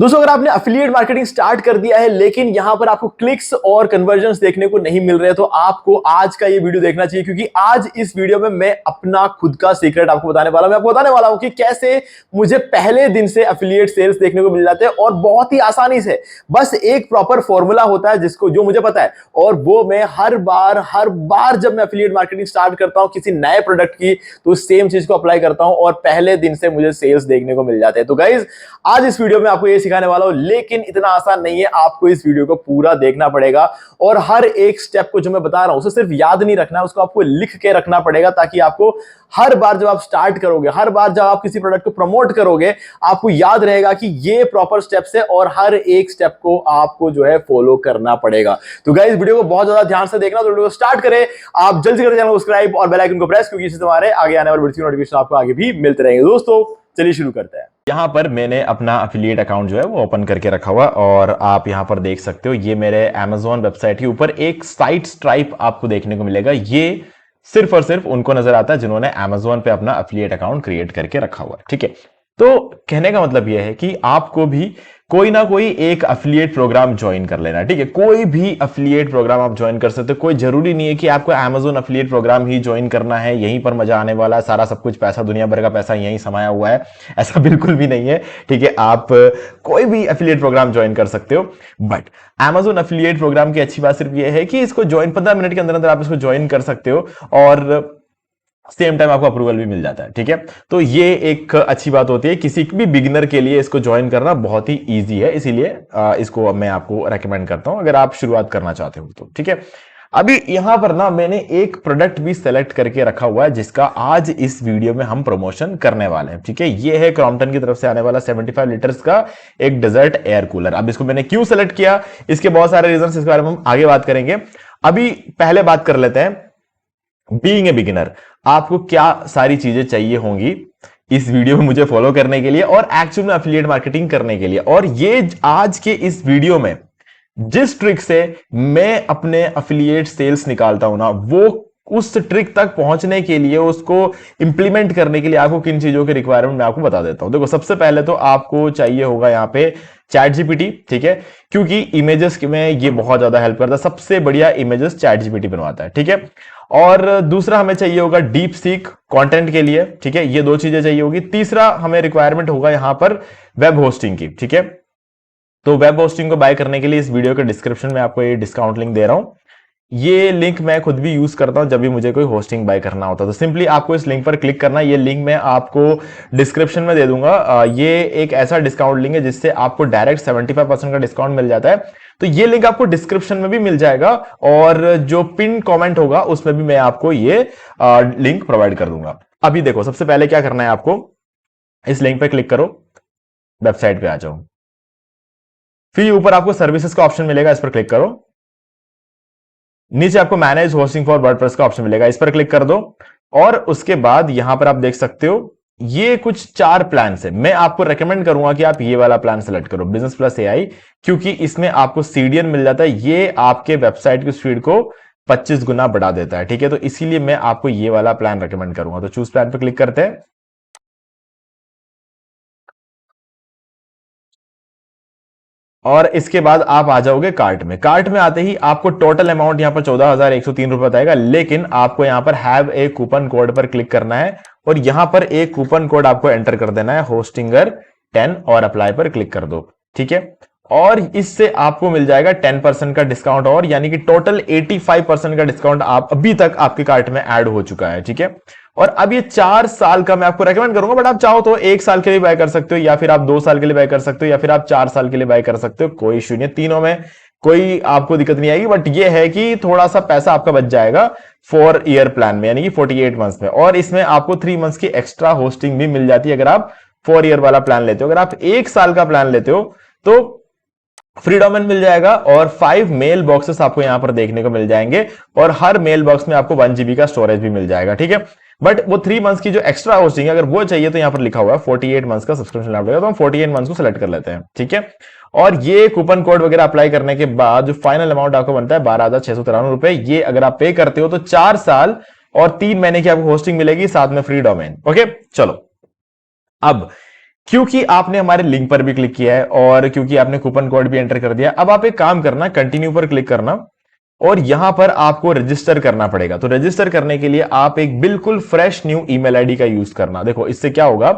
दोस्तों, अगर आपने अफिलिएट मार्केटिंग स्टार्ट कर दिया है लेकिन यहां पर आपको क्लिक्स और कन्वर्जन्स देखने को नहीं मिल रहे, तो आपको आज का ये वीडियो देखना चाहिए, क्योंकि आज इस वीडियो में मैं अपना खुद का सीक्रेट आपको बताने वाला हूं। मैं आपको बताने वाला हूं कि कैसे मुझे पहले दिन से अफिलिएट सेल्स देखने को मिल जाते हैं, और बहुत ही आसानी से। बस एक प्रॉपर फॉर्मूला होता है जिसको जो मुझे पता है, और वो मैं हर बार जब मैं अफिलिएट मार्केटिंग स्टार्ट करता हूं किसी नए प्रोडक्ट की, तो सेम चीज को अप्लाई करता हूं और पहले दिन से मुझे सेल्स देखने को मिल जाते हैं। तो गाइज, आज इस वीडियो में आपको ये सिखाने वाला हूं, लेकिन इतना आसान नहीं है। आपको इस वीडियो को पूरा देखना पड़ेगा और हर एक स्टेप को जो मैं बता रहा हूं उसे सिर्फ याद नहीं रखना है, उसको आपको लिख के रखना पड़ेगा, ताकि आपको हर बार जब आप स्टार्ट करोगे, हर बार जब आप किसी प्रोडक्ट को प्रमोट करोगे, आपको याद रहेगा कि ये प्रॉपर स्टेप्स है और हर एक स्टेप को आपको जो है फॉलो करना पड़ेगा। तो गाइस, वीडियो को बहुत ज्यादा ध्यान से देखना। तो वीडियो को स्टार्ट करें, आप जल्दी से करें चैनल को सब्सक्राइब और बेल आइकन को प्रेस, क्योंकि इससे तुम्हारे आगे आने वाली वीडियो नोटिफिकेशन आपको आगे भी मिलते रहेंगे। दोस्तों, चलिए शुरू करते हैं। यहां पर मैंने अपना अफिलिएट अकाउंट जो है वो ओपन करके रखा हुआ, और आप यहां पर देख सकते हो ये मेरे Amazon वेबसाइट के ऊपर एक साइट स्ट्राइप आपको देखने को मिलेगा। ये सिर्फ और सिर्फ उनको नजर आता है जिन्होंने Amazon पे अपना अफिलिएट अकाउंट क्रिएट करके रखा हुआ है। ठीक है, तो कहने का मतलब यह है कि आपको भी कोई ना कोई एक अफिलिएट प्रोग्राम ज्वाइन कर लेना। ठीक है, कोई भी अफिलिएट प्रोग्राम आप ज्वाइन कर सकते हो। कोई जरूरी नहीं है कि आपको Amazon अफिलिएट प्रोग्राम ही ज्वाइन करना है, यहीं पर मजा आने वाला है, सारा सब कुछ पैसा, दुनिया भर का पैसा यहीं समाया हुआ है, ऐसा बिल्कुल भी नहीं है। ठीक है, आप कोई भी अफिलिएट प्रोग्राम ज्वाइन कर सकते हो। बट Amazon अफिलिएट प्रोग्राम की अच्छी बात सिर्फ यह है कि इसको ज्वाइन 15 मिनट के अंदर अंदर आप इसको ज्वाइन कर सकते हो, और सेम टाइम आपको अप्रूवल भी मिल जाता है। ठीक है, तो ये एक अच्छी बात होती है। किसी भी बिगिनर के लिए इसको ज्वाइन करना बहुत ही इजी है, इसीलिए इसको मैं आपको रेकमेंड करता हूं अगर आप शुरुआत करना चाहते हो तो। ठीक है, अभी यहां पर ना मैंने एक प्रोडक्ट भी सेलेक्ट करके रखा हुआ है जिसका आज इस वीडियो में हम प्रमोशन करने वाले हैं। ठीक है, ये है क्रॉम्पटन की तरफ से आने वाला 75 लीटर्स का एक डेजर्ट एयर कूलर। अब इसको मैंने क्यों सेलेक्ट किया, इसके बहुत सारे रीजन, इसके बारे में हम आगे बात करेंगे। अभी पहले बात कर लेते हैं, बीइंग ए बिगिनर आपको क्या सारी चीजें चाहिए होंगी इस वीडियो में मुझे फॉलो करने के लिए और एक्चुअल में अफिलिएट मार्केटिंग करने के लिए। और ये आज के इस वीडियो में जिस ट्रिक से मैं अपने अफिलिएट सेल्स निकालता हूं ना, वो उस ट्रिक तक पहुंचने के लिए, उसको इंप्लीमेंट करने के लिए आपको किन चीजों के रिक्वायरमेंट मैं आपको बता देता हूं। देखो, सबसे पहले तो आपको चाहिए होगा यहां पे चैट जीपीटी। ठीक है, क्योंकि इमेजेस में ये बहुत ज्यादा हेल्प करता है, सबसे बढ़िया इमेजेस चैट जीपीटी बनवाता है। ठीक है, और दूसरा हमें चाहिए होगा डीप सीक कंटेंट के लिए। ठीक है, ये दो चीजें चाहिए होगी। तीसरा हमें रिक्वायरमेंट होगा यहां पर वेब होस्टिंग की। ठीक है, तो वेब होस्टिंग को बाय करने के लिए इस वीडियो के डिस्क्रिप्शन में आपको ये डिस्काउंट लिंक दे रहा हूं। ये लिंक मैं खुद भी यूज करता हूं जब भी मुझे कोई होस्टिंग बाय करना होता है, तो सिंपली आपको इस लिंक पर क्लिक करना है। ये लिंक मैं आपको डिस्क्रिप्शन में दे दूंगा। ये एक ऐसा डिस्काउंट लिंक है जिससे आपको डायरेक्ट 75% का डिस्काउंट मिल जाता है। तो ये लिंक आपको डिस्क्रिप्शन में भी मिल जाएगा, और जो पिन कमेंट होगा उसमें भी मैं आपको ये लिंक प्रोवाइड कर दूंगा। अभी देखो, सबसे पहले क्या करना है, आपको इस लिंक पे क्लिक करो, वेबसाइट पे आ जाओ, फिर ऊपर आपको सर्विसेज का ऑप्शन मिलेगा, इस पर क्लिक करो। नीचे आपको मैनेज होस्टिंग फॉर वर्डप्रेस का ऑप्शन मिलेगा, इस पर क्लिक कर दो। और उसके बाद यहां पर आप देख सकते हो ये कुछ 4 प्लान है। मैं आपको रेकमेंड करूंगा कि आप ये वाला प्लान सेलेक्ट करो, बिजनेस प्लस एआई, क्योंकि इसमें आपको सीडीएन मिल जाता है। ये आपके वेबसाइट की स्पीड को 25 गुना बढ़ा देता है। ठीक है, तो इसीलिए मैं आपको ये वाला प्लान रेकमेंड करूंगा। तो चूज प्लान पर क्लिक करते हैं, और इसके बाद आप आ जाओगे कार्ट में। कार्ट में आते ही आपको टोटल अमाउंट यहां पर 14,103 रुपए बताएगा, लेकिन आपको यहां पर हैव ए कूपन कोड पर क्लिक करना है, और यहां पर एक कूपन कोड आपको एंटर कर देना है, होस्टिंगर 10, और अप्लाई पर क्लिक कर दो। ठीक है, और इससे आपको मिल जाएगा 10% का डिस्काउंट, और यानी कि टोटल 85% का डिस्काउंट आप अभी तक आपके कार्ट में ऐड हो चुका है। ठीक है, और अब ये 4 साल का मैं आपको रेकमेंड करूंगा, बट आप चाहो तो 1 साल के लिए बाय कर सकते हो, या फिर आप 2 साल के लिए बाय कर सकते हो, या फिर आप 4 साल के लिए बाय कर सकते हो। कोई इश्यू नहीं है, तीनों में कोई आपको दिक्कत नहीं आएगी। बट ये है कि थोड़ा सा पैसा आपका बच जाएगा 4 ईयर प्लान में, यानी कि 48 मंथ्स में, और इसमें आपको 3 मंथ्स की एक्स्ट्रा होस्टिंग भी मिल जाती है अगर आप 4 ईयर वाला प्लान लेते हो। अगर आप 1 साल का प्लान लेते हो तो फ्री डोमेन मिल जाएगा, और 5 मेल बॉक्सेस आपको यहां पर देखने को मिल जाएंगे, और हर मेल बॉक्स में आपको 1 GB का स्टोरेज भी मिल जाएगा। ठीक है, बट वो 3 मंथ्स की जो एक्स्ट्रा होस्टिंग है, अगर वो चाहिए तो यहां पर लिखा हुआ है 48 मंथ्स का सब्सक्रिप्शन लेना पड़ेगा, तो हम 48 मंथ्स को सिलेक्ट कर लेते हैं। ठीक है, और ये कूपन कोड वगैरह अप्लाई करने के बाद जो फाइनल अमाउंट आपको बनता है 12,693 रुपए, ये अगर आप पे करते हो तो 4 साल और 3 महीने की आपको होस्टिंग मिलेगी, साथ में फ्री डोमेन। ओके, चलो अब क्योंकि आपने हमारे लिंक पर भी क्लिक किया है और क्योंकि आपने कूपन कोड भी एंटर कर दिया, अब आप एक काम करना, कंटिन्यू पर क्लिक करना और यहां पर आपको रजिस्टर करना पड़ेगा। तो रजिस्टर करने के लिए आप एक बिल्कुल फ्रेश न्यू ईमेल आईडी का यूज करना। देखो इससे क्या होगा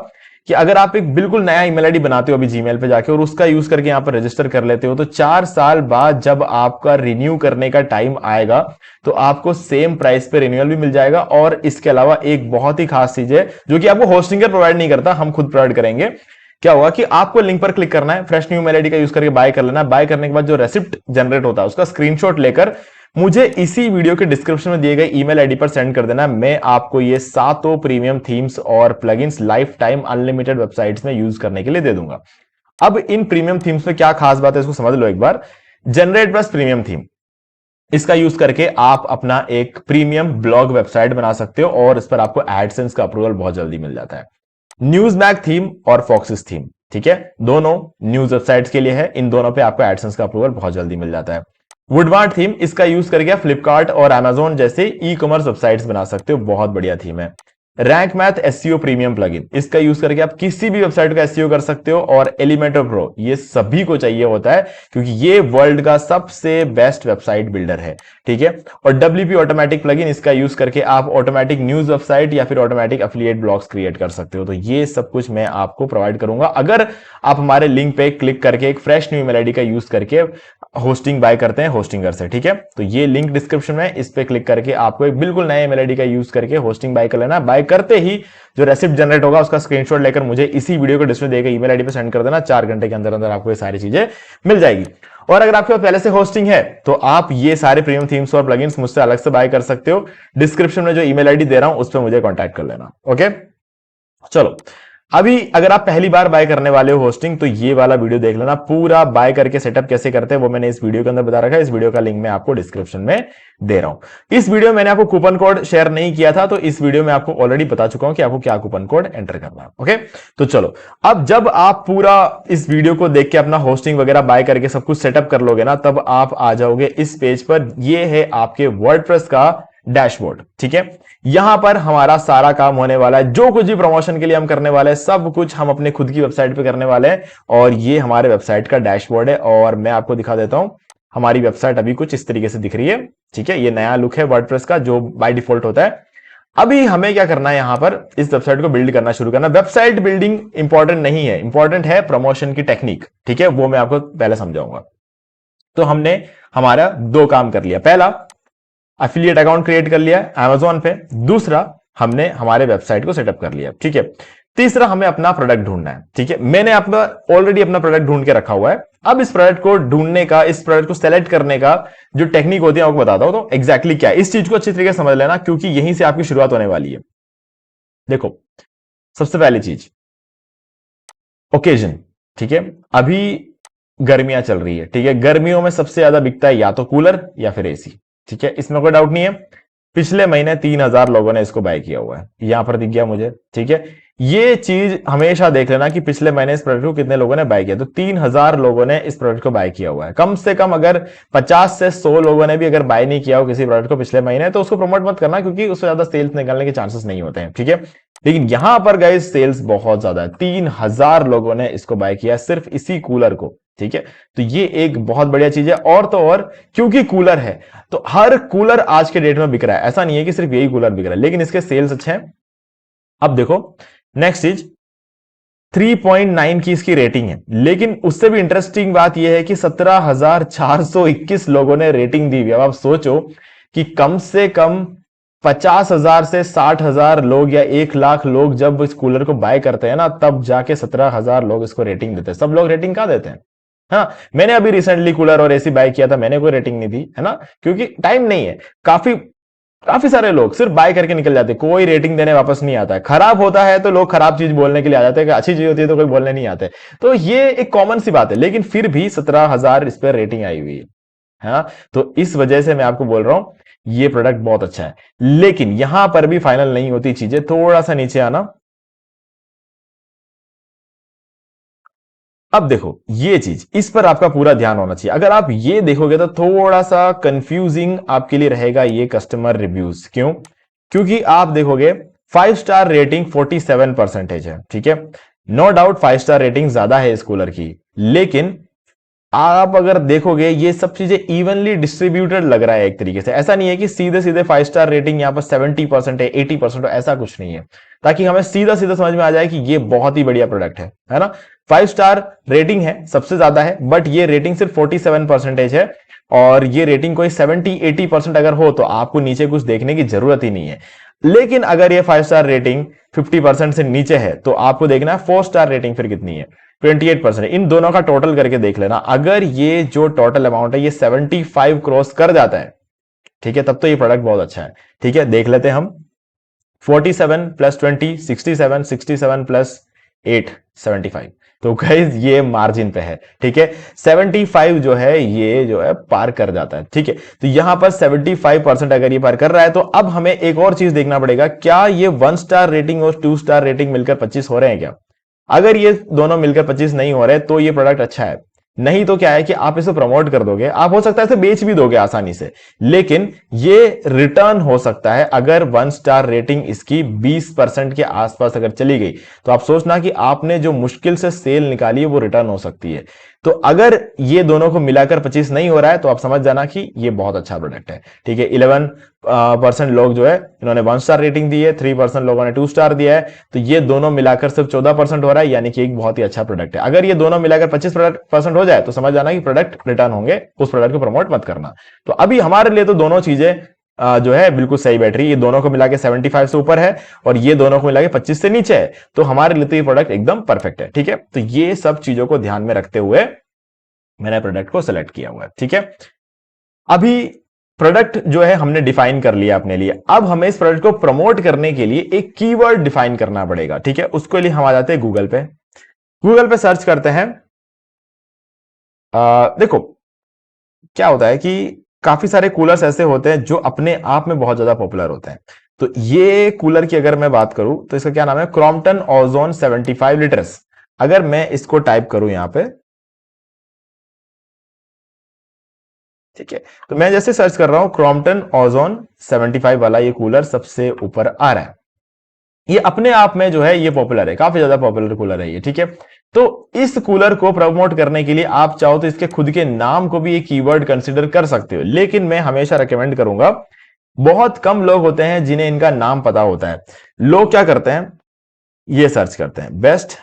कि अगर आप एक बिल्कुल नया ईमेल आईडी बनाते हो अभी जीमेल पे जाके और उसका यूज करके यहां पर रजिस्टर कर लेते हो, तो 4 साल बाद जब आपका रिन्यू करने का टाइम आएगा तो आपको सेम प्राइस पे रिन्यूअल भी मिल जाएगा। और इसके अलावा एक बहुत ही खास चीज है जो कि आपको होस्टिंगर प्रोवाइड नहीं करता, हम खुद प्रोवाइड करेंगे। क्या होगा कि आपको लिंक पर क्लिक करना है, फ्रेश न्यू ईमेल आईडी का यूज करके बाय कर लेना। बाय करने के बाद जो रेसिप्ट जनरेट होता है उसका स्क्रीनशॉट लेकर मुझे इसी वीडियो के डिस्क्रिप्शन में दिए गए ईमेल आईडी पर सेंड कर देना। मैं आपको ये 7 प्रीमियम थीम्स और plugins life time unlimited websites में यूज करने के लिए दे दूंगा। अब इन प्रीमियम थीम्स में क्या खास बात है इसको समझ लो एक बार। जनरेट प्लस प्रीमियम थीम, इसका यूज करके आप अपना एक प्रीमियम ब्लॉग वेबसाइट बना सकते हो और इस पर आपको एडसेंस का अप्रूवल बहुत जल्दी मिल जाता है। न्यूज़मैग थीम और फॉक्सिस थीम, ठीक है, दोनों न्यूज वेबसाइट्स के लिए है। इन दोनों पे आपको एडसेंस का अप्रूवल बहुत जल्दी मिल जाता है। वुडमार्ट थीम, इसका यूज करके फ्लिपकार्ट और अमेजोन जैसे ई कॉमर्स वेबसाइट्स बना सकते हो, बहुत बढ़िया थीम है। Rank math SEO premium plugin, इसका यूज करके आप किसी भी वेबसाइट का एसईओ कर सकते हो। और एलिमेंटर प्रो, ये सभी को चाहिए होता है क्योंकि ये वर्ल्ड का सबसे बेस्ट वेबसाइट बिल्डर है, ठीक है। और डब्ल्यूपी ऑटोमेटिक प्लगइन, इसका यूज करके आप ऑटोमेटिक न्यूज वेबसाइट या फिर ऑटोमेटिक एफिलिएट ब्लॉग्स क्रिएट कर सकते हो। तो ये सब कुछ मैं आपको प्रोवाइड करूंगा अगर आप हमारे लिंक पे क्लिक करके एक फ्रेश न्यू ईमेल आईडी का यूज करके होस्टिंग बाय करते हैं होस्टिंगर से, ठीक है। तो ये लिंक डिस्क्रिप्शन में, इस पे क्लिक करके आपको एक बिल्कुल नया ईमेल आईडी का यूज करके होस्टिंग बाय कर लेना। बाय करते ही जो रेसिप्ट जनरेट होगा उसका स्क्रीनशॉट लेकर मुझे इसी वीडियो को डिस्प्ले देगा ईमेल आईडी पे सेंड कर देना। 4 घंटे के अंदर अंदर आपको ये सारी चीजें मिल जाएगी। और अगर आपके पास पहले से होस्टिंग है तो आप ये सारे प्रीमियम थीम्स और प्लगइन्स मुझसे अलग से बाय कर सकते हो। डिस्क्रिप्शन में जो ईमेल आईडी दे रहा हूं उस पर मुझे कॉन्टैक्ट कर लेना, ओके। चलो, अभी अगर आप पहली बार बाय करने वाले हो होस्टिंग तो ये वाला वीडियो देख लेना। पूरा बाय करके सेटअप कैसे करते हैं वो मैंने इस वीडियो के अंदर बता रखा है। इस वीडियो का लिंक मैं आपको डिस्क्रिप्शन में दे रहा हूं। इस वीडियो में मैंने आपको कूपन कोड शेयर नहीं किया था, तो इस वीडियो में आपको ऑलरेडी बता चुका हूं कि आपको क्या कूपन कोड एंटर करना है, ओके। तो चलो, अब जब आप पूरा इस वीडियो को देख के अपना होस्टिंग वगैरह बाय करके सब कुछ सेटअप कर लोगे ना, तब आप आ जाओगे इस पेज पर। ये है आपके वर्डप्रेस का डैशबोर्ड, ठीक है। यहां पर हमारा सारा काम होने वाला है। जो कुछ भी प्रमोशन के लिए हम करने वाले हैं सब कुछ हम अपने खुद की वेबसाइट पे करने वाले हैं। और ये हमारे वेबसाइट का डैशबोर्ड है और मैं आपको दिखा देता हूं। हमारी वेबसाइट अभी कुछ इस तरीके से दिख रही है, ठीक है। ये नया लुक है वर्डप्रेस का जो बाय डिफॉल्ट होता है। अभी हमें क्या करना है, यहां पर इस वेबसाइट को बिल्ड करना शुरू करना। वेबसाइट बिल्डिंग इंपॉर्टेंट नहीं है, इंपॉर्टेंट है प्रमोशन की टेक्निक, ठीक है। वो मैं आपको पहले समझाऊंगा। तो हमने हमारा 2 काम कर लिया। पहला, एफिलिएट अकाउंट क्रिएट कर लिया Amazon पे। दूसरा, हमने हमारे वेबसाइट को सेटअप कर लिया, ठीक है। तीसरा, हमें अपना प्रोडक्ट ढूंढना है, ठीक है। मैंने अपना ऑलरेडी अपना प्रोडक्ट ढूंढ के रखा हुआ है। अब इस प्रोडक्ट को ढूंढने का, इस प्रोडक्ट को सेलेक्ट करने का जो टेक्निक होती है आपको बताता हूं। तो एग्जैक्टली क्या है, इस चीज को अच्छी तरीके से समझ लेना क्योंकि यहीं से आपकी शुरुआत होने वाली है। देखो, सबसे पहली चीज ओकेजन, ठीक है। अभी गर्मियां चल रही है, ठीक है। गर्मियों में सबसे ज्यादा बिकता है या तो कूलर या फिर एसी, ठीक है। इसमें कोई डाउट नहीं है। पिछले महीने 3000 लोगों ने इसको बाय किया हुआ है, यहां पर दिख गया मुझे, ठीक है। ये चीज हमेशा देख लेना कि पिछले महीने इस प्रोडक्ट को कितने लोगों ने बाय किया। तो 3000 लोगों ने इस प्रोडक्ट को बाय किया हुआ है। कम से कम अगर 50 से 100 लोगों ने भी अगर बाय नहीं किया हो किसी प्रोडक्ट को पिछले महीने, तो उसको प्रमोट मत करना क्योंकि उससे ज्यादा सेल्स निकलने के चांसेस नहीं होते हैं, ठीक है। लेकिन यहां पर गाइस सेल्स बहुत ज्यादा है। 3000 लोगों ने इसको बाय किया सिर्फ इसी कूलर को, ठीक है। तो ये एक बहुत बढ़िया चीज है। और तो और क्योंकि कूलर है तो हर कूलर आज के डेट में बिक रहा है। ऐसा नहीं है कि सिर्फ यही कूलर बिक रहा है, लेकिन इसके सेल्स अच्छे हैं। अब देखो, नेक्स्ट चीज 3.9 की इसकी रेटिंग है। लेकिन उससे भी इंटरेस्टिंग बात यह है कि 17,421 लोगों ने रेटिंग दी हुई है। अब आप सोचो कि कम से कम 50,000 से 60,000 लोग या 1 लाख लोग जब इस कूलर को बाय करते हैं ना, तब जाके 17,000 लोग इसको रेटिंग देते हैं। सब लोग रेटिंग कहां देते हैं? हाँ, मैंने अभी रिसेंटली कूलर और एसी बाय किया था, मैंने कोई रेटिंग नहीं दी, है ना, क्योंकि टाइम नहीं है। काफी सारे लोग सिर्फ बाय करके निकल जाते, कोई रेटिंग देने वापस नहीं आता है। खराब होता है तो लोग खराब चीज बोलने के लिए आ जाते हैं, अच्छी चीज होती है तो कोई बोलने नहीं आते। तो ये एक कॉमन सी बात है। लेकिन फिर भी 17,000 इस पर रेटिंग आई हुई है। तो इस वजह से मैं आपको बोल रहा हूं ये प्रोडक्ट बहुत अच्छा है। लेकिन यहां पर भी फाइनल नहीं होती चीजें। थोड़ा सा नीचे आना। अब देखो, ये चीज, इस पर आपका पूरा ध्यान होना चाहिए। अगर आप ये देखोगे तो थोड़ा सा कंफ्यूजिंग आपके लिए रहेगा ये कस्टमर रिव्यूज। क्यों? क्योंकि आप देखोगे 5 स्टार रेटिंग 47% है, ठीक है। नो डाउट 5 स्टार रेटिंग ज्यादा है इस कूलर की, लेकिन आप अगर देखोगे ये सब चीजें इवनली डिस्ट्रीब्यूटेड लग रहा है एक तरीके से। ऐसा नहीं है कि सीधे सीधे 5 स्टार रेटिंग यहां पर 70% है, 80% है, ऐसा कुछ नहीं है, ताकि हमें सीधा सीधा समझ में आ जाए कि ये बहुत ही बढ़िया प्रोडक्ट है ना। 5 स्टार रेटिंग है, सबसे ज्यादा है, बट ये रेटिंग सिर्फ 47% है, और ये रेटिंग कोई 70-80% अगर हो तो आपको नीचे कुछ देखने की जरूरत ही नहीं है। लेकिन अगर ये 5 स्टार रेटिंग 50% से नीचे है तो आपको देखना है 4 स्टार रेटिंग फिर कितनी है, 28%। इन दोनों का टोटल करके देख लेना, अगर ये जो टोटल अमाउंट है ये 75 क्रॉस कर जाता है, ठीक है, तब तो ये प्रोडक्ट बहुत अच्छा है। ठीक है, देख लेते हैं हम। 47 प्लस 20 67, 67 प्लस 8 75। तो गाइस ये मार्जिन पे है, ठीक है। 75 जो है ये जो है पार कर जाता है, ठीक है। तो यहां पर 75% अगर ये पार कर रहा है तो अब हमें एक और चीज देखना पड़ेगा, क्या ये 1 स्टार रेटिंग और 2 स्टार रेटिंग मिलकर 25 हो रहे हैं क्या। अगर ये दोनों मिलकर 25 नहीं हो रहे तो ये प्रोडक्ट अच्छा है, नहीं तो क्या है कि आप इसे प्रमोट कर दोगे, आप हो सकता है इसे बेच भी दोगे आसानी से, लेकिन ये रिटर्न हो सकता है अगर 1 स्टार रेटिंग इसकी 20% के आसपास अगर चली गई तो आप सोचना कि आपने जो मुश्किल से सेल निकाली है वो रिटर्न हो सकती है। तो अगर ये दोनों को मिलाकर 25 नहीं हो रहा है तो आप समझ जाना कि ये बहुत अच्छा प्रोडक्ट है, ठीक है। 11% लोग जो है इन्होंने 1 स्टार रेटिंग दी है, 3% लोगों ने 2 स्टार दिया है, तो ये दोनों मिलाकर सिर्फ 14% हो रहा है, यानी कि एक बहुत ही अच्छा प्रोडक्ट है। अगर ये दोनों मिलाकर 25% हो जाए तो समझ जाना कि प्रोडक्ट रिटर्न होंगे, उस प्रोडक्ट को प्रमोट मत करना। तो अभी हमारे लिए तो दोनों चीजें जो है बिल्कुल सही बैठ रही है। ये दोनों को मिला के 75 से ऊपर है और ये दोनों को मिला के 25 से नीचे है, तो हमारे लिए तो ये प्रोडक्ट एकदम परफेक्ट है, ठीक है। तो ये सब चीजों को ध्यान में रखते हुए मैंने प्रोडक्ट को सिलेक्ट किया हुआ है, ठीक है। अभी प्रोडक्ट जो है हमने डिफाइन कर लिया अपने लिए, अब हमें इस प्रोडक्ट को प्रमोट करने के लिए एक कीवर्ड डिफाइन करना पड़ेगा, ठीक है। उसके लिए हम आ जाते हैं गूगल पे। गूगल पे सर्च करते हैं। देखो क्या होता है कि काफी सारे कूलर्स ऐसे होते हैं जो अपने आप में बहुत ज्यादा पॉपुलर होते हैं। तो ये कूलर की अगर मैं बात करूं तो इसका क्या नाम है, क्रॉम्पटन ओजोन 75 लीटर्स। अगर मैं इसको टाइप करूं यहां पे, ठीक है, तो मैं जैसे सर्च कर रहा हूं क्रॉम्पटन ओजोन 75 वाला ये कूलर सबसे ऊपर आ रहा है। ये अपने आप में जो है ये पॉपुलर है, काफी ज्यादा पॉपुलर कूलर है ये, ठीक है। तो इस कूलर को प्रमोट करने के लिए आप चाहो तो इसके खुद के नाम को भी एक कीवर्ड कंसीडर कर सकते हो, लेकिन मैं हमेशा रिकमेंड करूंगा, बहुत कम लोग होते हैं जिन्हें इनका नाम पता होता है। लोग क्या करते हैं, ये सर्च करते हैं बेस्ट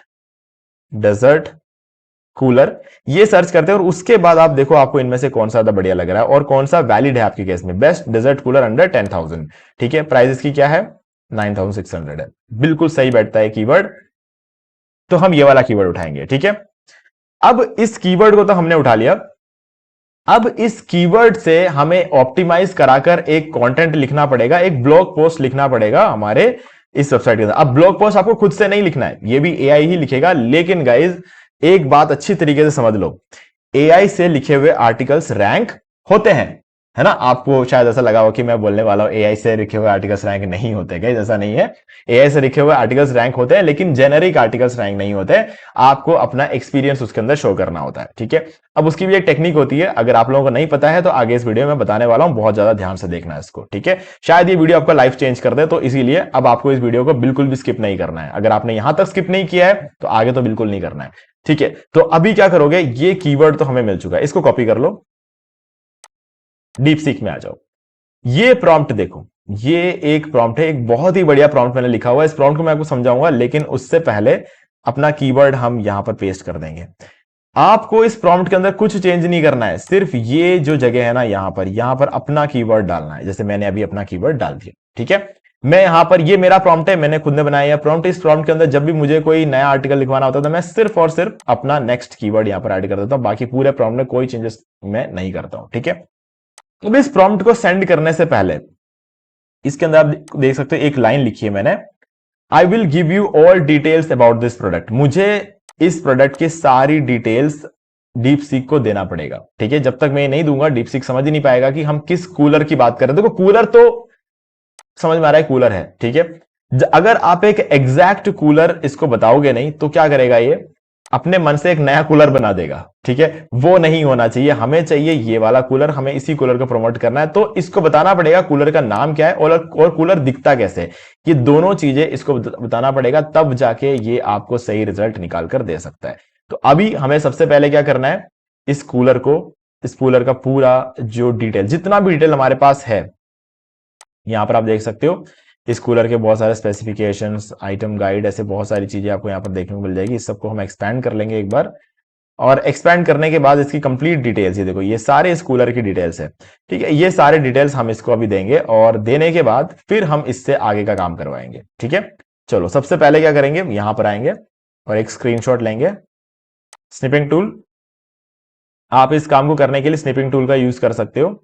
डेजर्ट कूलर, ये सर्च करते हैं और उसके बाद आप देखो आपको इनमें से कौन सा ज्यादा बढ़िया लग रहा है और कौन सा वैलिड है आपके केस में। बेस्ट डेजर्ट कूलर अंडर 10,000, ठीक है, प्राइस इसकी क्या है 9,600 है, बिल्कुल सही बैठता है कीवर्ड। तो हम ये वाला कीवर्ड उठाएंगे, ठीक है। अब इस कीवर्ड को तो हमने उठा लिया, अब इस कीवर्ड से हमें ऑप्टिमाइज कराकर एक कंटेंट लिखना पड़ेगा, एक ब्लॉग पोस्ट लिखना पड़ेगा हमारे इस वेबसाइट के अंदर। अब ब्लॉग पोस्ट आपको खुद से नहीं लिखना है, ये भी एआई ही लिखेगा, लेकिन गाइज एक बात अच्छी तरीके से समझ लो, एआई से लिखे हुए आर्टिकल्स रैंक होते हैं, है ना। आपको शायद ऐसा लगा हो कि मैं बोलने वाला हूं एआई से लिखे हुए आर्टिकल्स रैंक नहीं होते, गाइस ऐसा नहीं है। एआई से लिखे हुए आर्टिकल्स रैंक होते हैं, लेकिन जेनेरिक आर्टिकल्स रैंक नहीं होते। आपको अपना एक्सपीरियंस उसके अंदर शो करना होता है, ठीक है। अब उसकी भी एक टेक्निक होती है, अगर आप लोगों को नहीं पता है तो आगे इस वीडियो में बताने वाला हूं, बहुत ज्यादा ध्यान से देखना है इसको, ठीक है। शायद ये वीडियो आपका लाइफ चेंज कर दे, तो इसीलिए अब आपको इस वीडियो को बिल्कुल भी स्किप नहीं करना है। अगर आपने यहां तक स्किप नहीं किया है तो आगे तो बिल्कुल नहीं करना है, ठीक है। तो अभी क्या करोगे, ये कीवर्ड तो हमें मिल चुका है, इसको कॉपी कर लो, डीप सीक में आ जाओ। ये प्रॉम्प्ट देखो, ये एक प्रॉम्प्ट है, एक बहुत ही बढ़िया प्रॉम्प्ट मैंने लिखा हुआ है। इस प्रॉम्प्ट को मैं आपको समझाऊंगा, लेकिन उससे पहले अपना कीवर्ड हम यहां पर पेस्ट कर देंगे। आपको इस प्रॉम्प्ट के अंदर कुछ चेंज नहीं करना है, सिर्फ ये जो जगह है ना यहां पर अपना कीवर्ड डालना है। जैसे मैंने अभी अपना कीवर्ड डाल दिया, ठीक है। मैं यहां पर, ये मेरा प्रॉम्प्ट है, मैंने खुद ने बनाया है प्रॉम्प्ट। इस प्रॉम्प्ट के अंदर जब भी मुझे कोई नया आर्टिकल लिखवाना होता है तो मैं सिर्फ और सिर्फ अपना नेक्स्ट कीवर्ड यहां पर ऐड कर देता हूं, बाकी पूरे प्रॉम्प्ट में कोई चेंजेस मैं नहीं करता हूं, ठीक है। अब इस प्रॉम्प्ट को सेंड करने से पहले इसके अंदर आप देख सकते हो एक लाइन लिखी है मैंने, I will give you all details about this product. मुझे इस प्रोडक्ट की सारी डिटेल्स डीप सीक को देना पड़ेगा, ठीक है। जब तक मैं ये नहीं दूंगा डीप सीक समझ ही नहीं पाएगा कि हम किस कूलर की बात कर रहे हैं। देखो कूलर तो समझ में आ रहा है, कूलर है, ठीक है। अगर आप एक एग्जैक्ट कूलर इसको बताओगे नहीं तो क्या करेगा ये, अपने मन से एक नया कूलर बना देगा, ठीक है, वो नहीं होना चाहिए। हमें चाहिए ये वाला कूलर, हमें इसी कूलर को प्रमोट करना है। तो इसको बताना पड़ेगा कूलर का नाम क्या है और कूलर दिखता कैसे है। ये दोनों चीजें इसको बताना पड़ेगा, तब जाके ये आपको सही रिजल्ट निकाल कर दे सकता है। तो अभी हमें सबसे पहले क्या करना है, इस कूलर को, इस कूलर का पूरा जो डिटेल, जितना भी डिटेल हमारे पास है, यहां पर आप देख सकते हो इस कूलर के बहुत सारे स्पेसिफिकेशंस, आइटम गाइड, ऐसे बहुत सारी चीजें आपको यहां पर देखने को मिल जाएगी। इस सबको हम एक्सपैंड कर लेंगे एक बार, और एक्सपैंड करने के बाद इसकी कंप्लीट डिटेल्स, ये देखो ये सारे इस कूलर की डिटेल्स है, ठीक है। ये सारे डिटेल्स हम इसको अभी देंगे, और देने के बाद फिर हम इससे आगे का काम करवाएंगे, ठीक है। चलो सबसे पहले क्या करेंगे, यहां पर आएंगे और एक स्क्रीनशॉट लेंगे। स्निपिंग टूल, आप इस काम को करने के लिए स्निपिंग टूल का यूज कर सकते हो।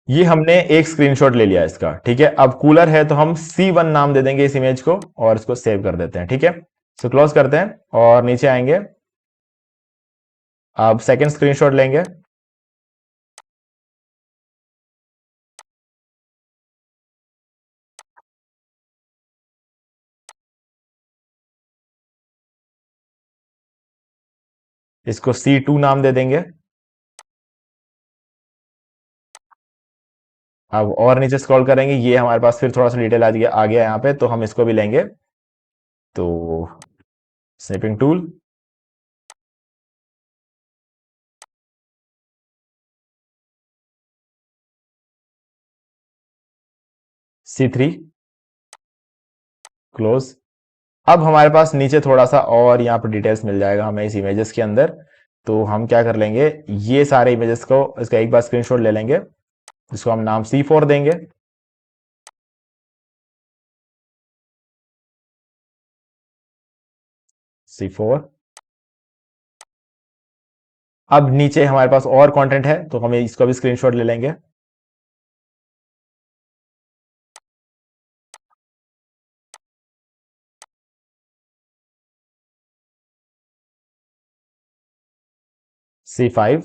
ये हमने एक स्क्रीनशॉट ले लिया इसका, ठीक है। अब कूलर है तो हम C1 नाम दे देंगे इस इमेज को, और इसको सेव कर देते हैं, ठीक है। सो क्लोज करते हैं और नीचे आएंगे। अब सेकंड स्क्रीनशॉट लेंगे, इसको C2 नाम दे देंगे। अब और नीचे स्क्रॉल करेंगे, ये हमारे पास फिर थोड़ा सा डिटेल आ गया यहाँ पे, तो हम इसको भी लेंगे। तो स्निपिंग टूल, C3, क्लोज। अब हमारे पास नीचे थोड़ा सा और यहाँ पर डिटेल्स मिल जाएगा हमें इस इमेजेस के अंदर। तो हम क्या कर लेंगे, ये सारे इमेजेस को इसका एक बार स्क्रीनशॉट ले लेंगे, जिसको हम नाम C4 देंगे। C4। अब नीचे हमारे पास और कंटेंट है, तो हमें इसको भी स्क्रीनशॉट ले लेंगे। C5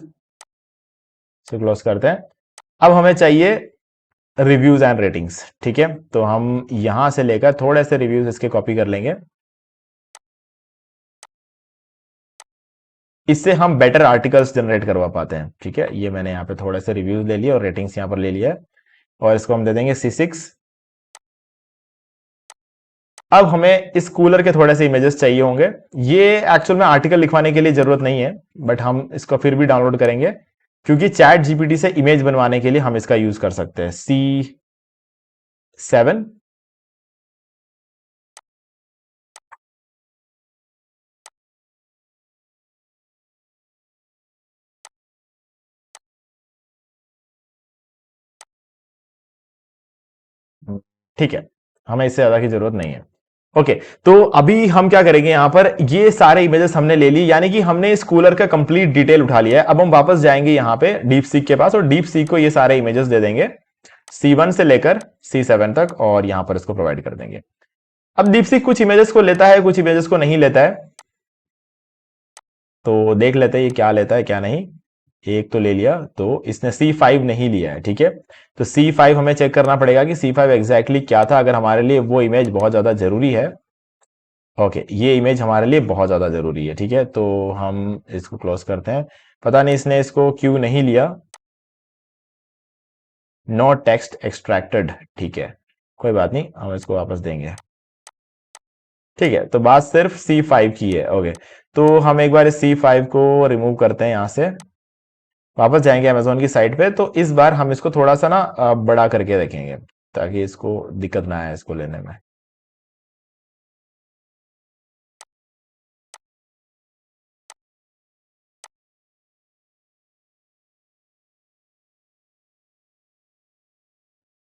से क्लोज करते हैं। अब हमें चाहिए रिव्यूज एंड रेटिंग्स, ठीक है। तो हम यहां से लेकर थोड़े से रिव्यूज इसके कॉपी कर लेंगे, इससे हम बेटर आर्टिकल्स जनरेट करवा पाते हैं, ठीक है। ये मैंने यहाँ पे थोड़े से रिव्यूज ले लिए और रेटिंग्स यहाँ पर ले लिया है, और इसको हम दे देंगे C6। अब हमें इस कूलर के थोड़े से इमेजेस चाहिए होंगे। ये एक्चुअल में आर्टिकल लिखवाने के लिए जरूरत नहीं है, बट हम इसको फिर भी डाउनलोड करेंगे, क्योंकि चैट जीपीटी से इमेज बनवाने के लिए हम इसका यूज कर सकते हैं। C7। ठीक है, हमें इससे ज्यादा की जरूरत नहीं है। ओके, तो अभी हम क्या करेंगे, यहां पर ये सारे इमेजेस हमने ले ली, यानी कि हमने इस कूलर का कंप्लीट डिटेल उठा लिया है। अब हम वापस जाएंगे यहां पे डीप सीक के पास, और डीप सीक को ये सारे इमेजेस दे देंगे, C1 से लेकर C7 तक, और यहां पर इसको प्रोवाइड कर देंगे। अब डीप सीक कुछ इमेजेस को लेता है, कुछ इमेजेस को नहीं लेता है, तो देख लेते हैं ये क्या लेता है क्या नहीं। एक तो ले लिया, तो इसने C5 नहीं लिया है, ठीक है। तो C5 हमें चेक करना पड़ेगा कि C5 एग्जैक्टली क्या था, अगर हमारे लिए वो इमेज बहुत ज्यादा जरूरी है। ओके, ये इमेज हमारे लिए बहुत ज्यादा जरूरी है, ठीक है। तो हम इसको क्लोज करते हैं। पता नहीं इसने इसको क्यों नहीं लिया, नो टेक्स्ट एक्सट्रैक्टेड, ठीक है, कोई बात नहीं, हम इसको वापस देंगे। ठीक है, तो बात सिर्फ C5 की है। ओके, तो हम एक बार इस C5 को रिमूव करते हैं यहां से, वापस जाएंगे अमेजोन की साइट पे। तो इस बार हम इसको थोड़ा सा ना बड़ा करके रखेंगे, ताकि इसको दिक्कत ना आए इसको लेने में।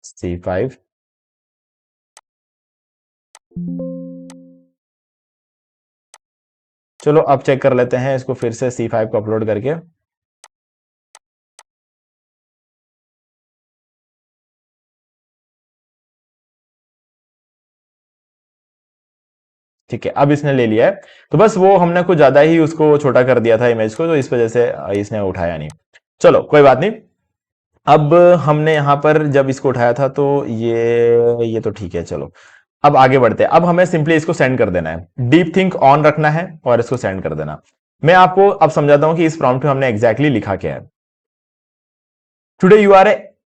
C5। चलो अब चेक कर लेते हैं इसको फिर से C5 को अपलोड करके। ठीक है, अब इसने ले लिया है, तो बस वो हमने कुछ ज्यादा ही उसको छोटा कर दिया था इमेज को, तो इस वजह से इसने उठाया नहीं। चलो कोई बात नहीं। अब हमने यहां पर जब इसको उठाया था तो ये तो ठीक है। चलो अब आगे बढ़ते हैं। अब हमें सिंपली इसको सेंड कर देना है, डीप थिंक ऑन रखना है और इसको सेंड कर देना। मैं आपको अब समझाता हूं कि इस प्रॉम्प्ट में हमने एग्जैक्टली लिखा क्या है। Today you are a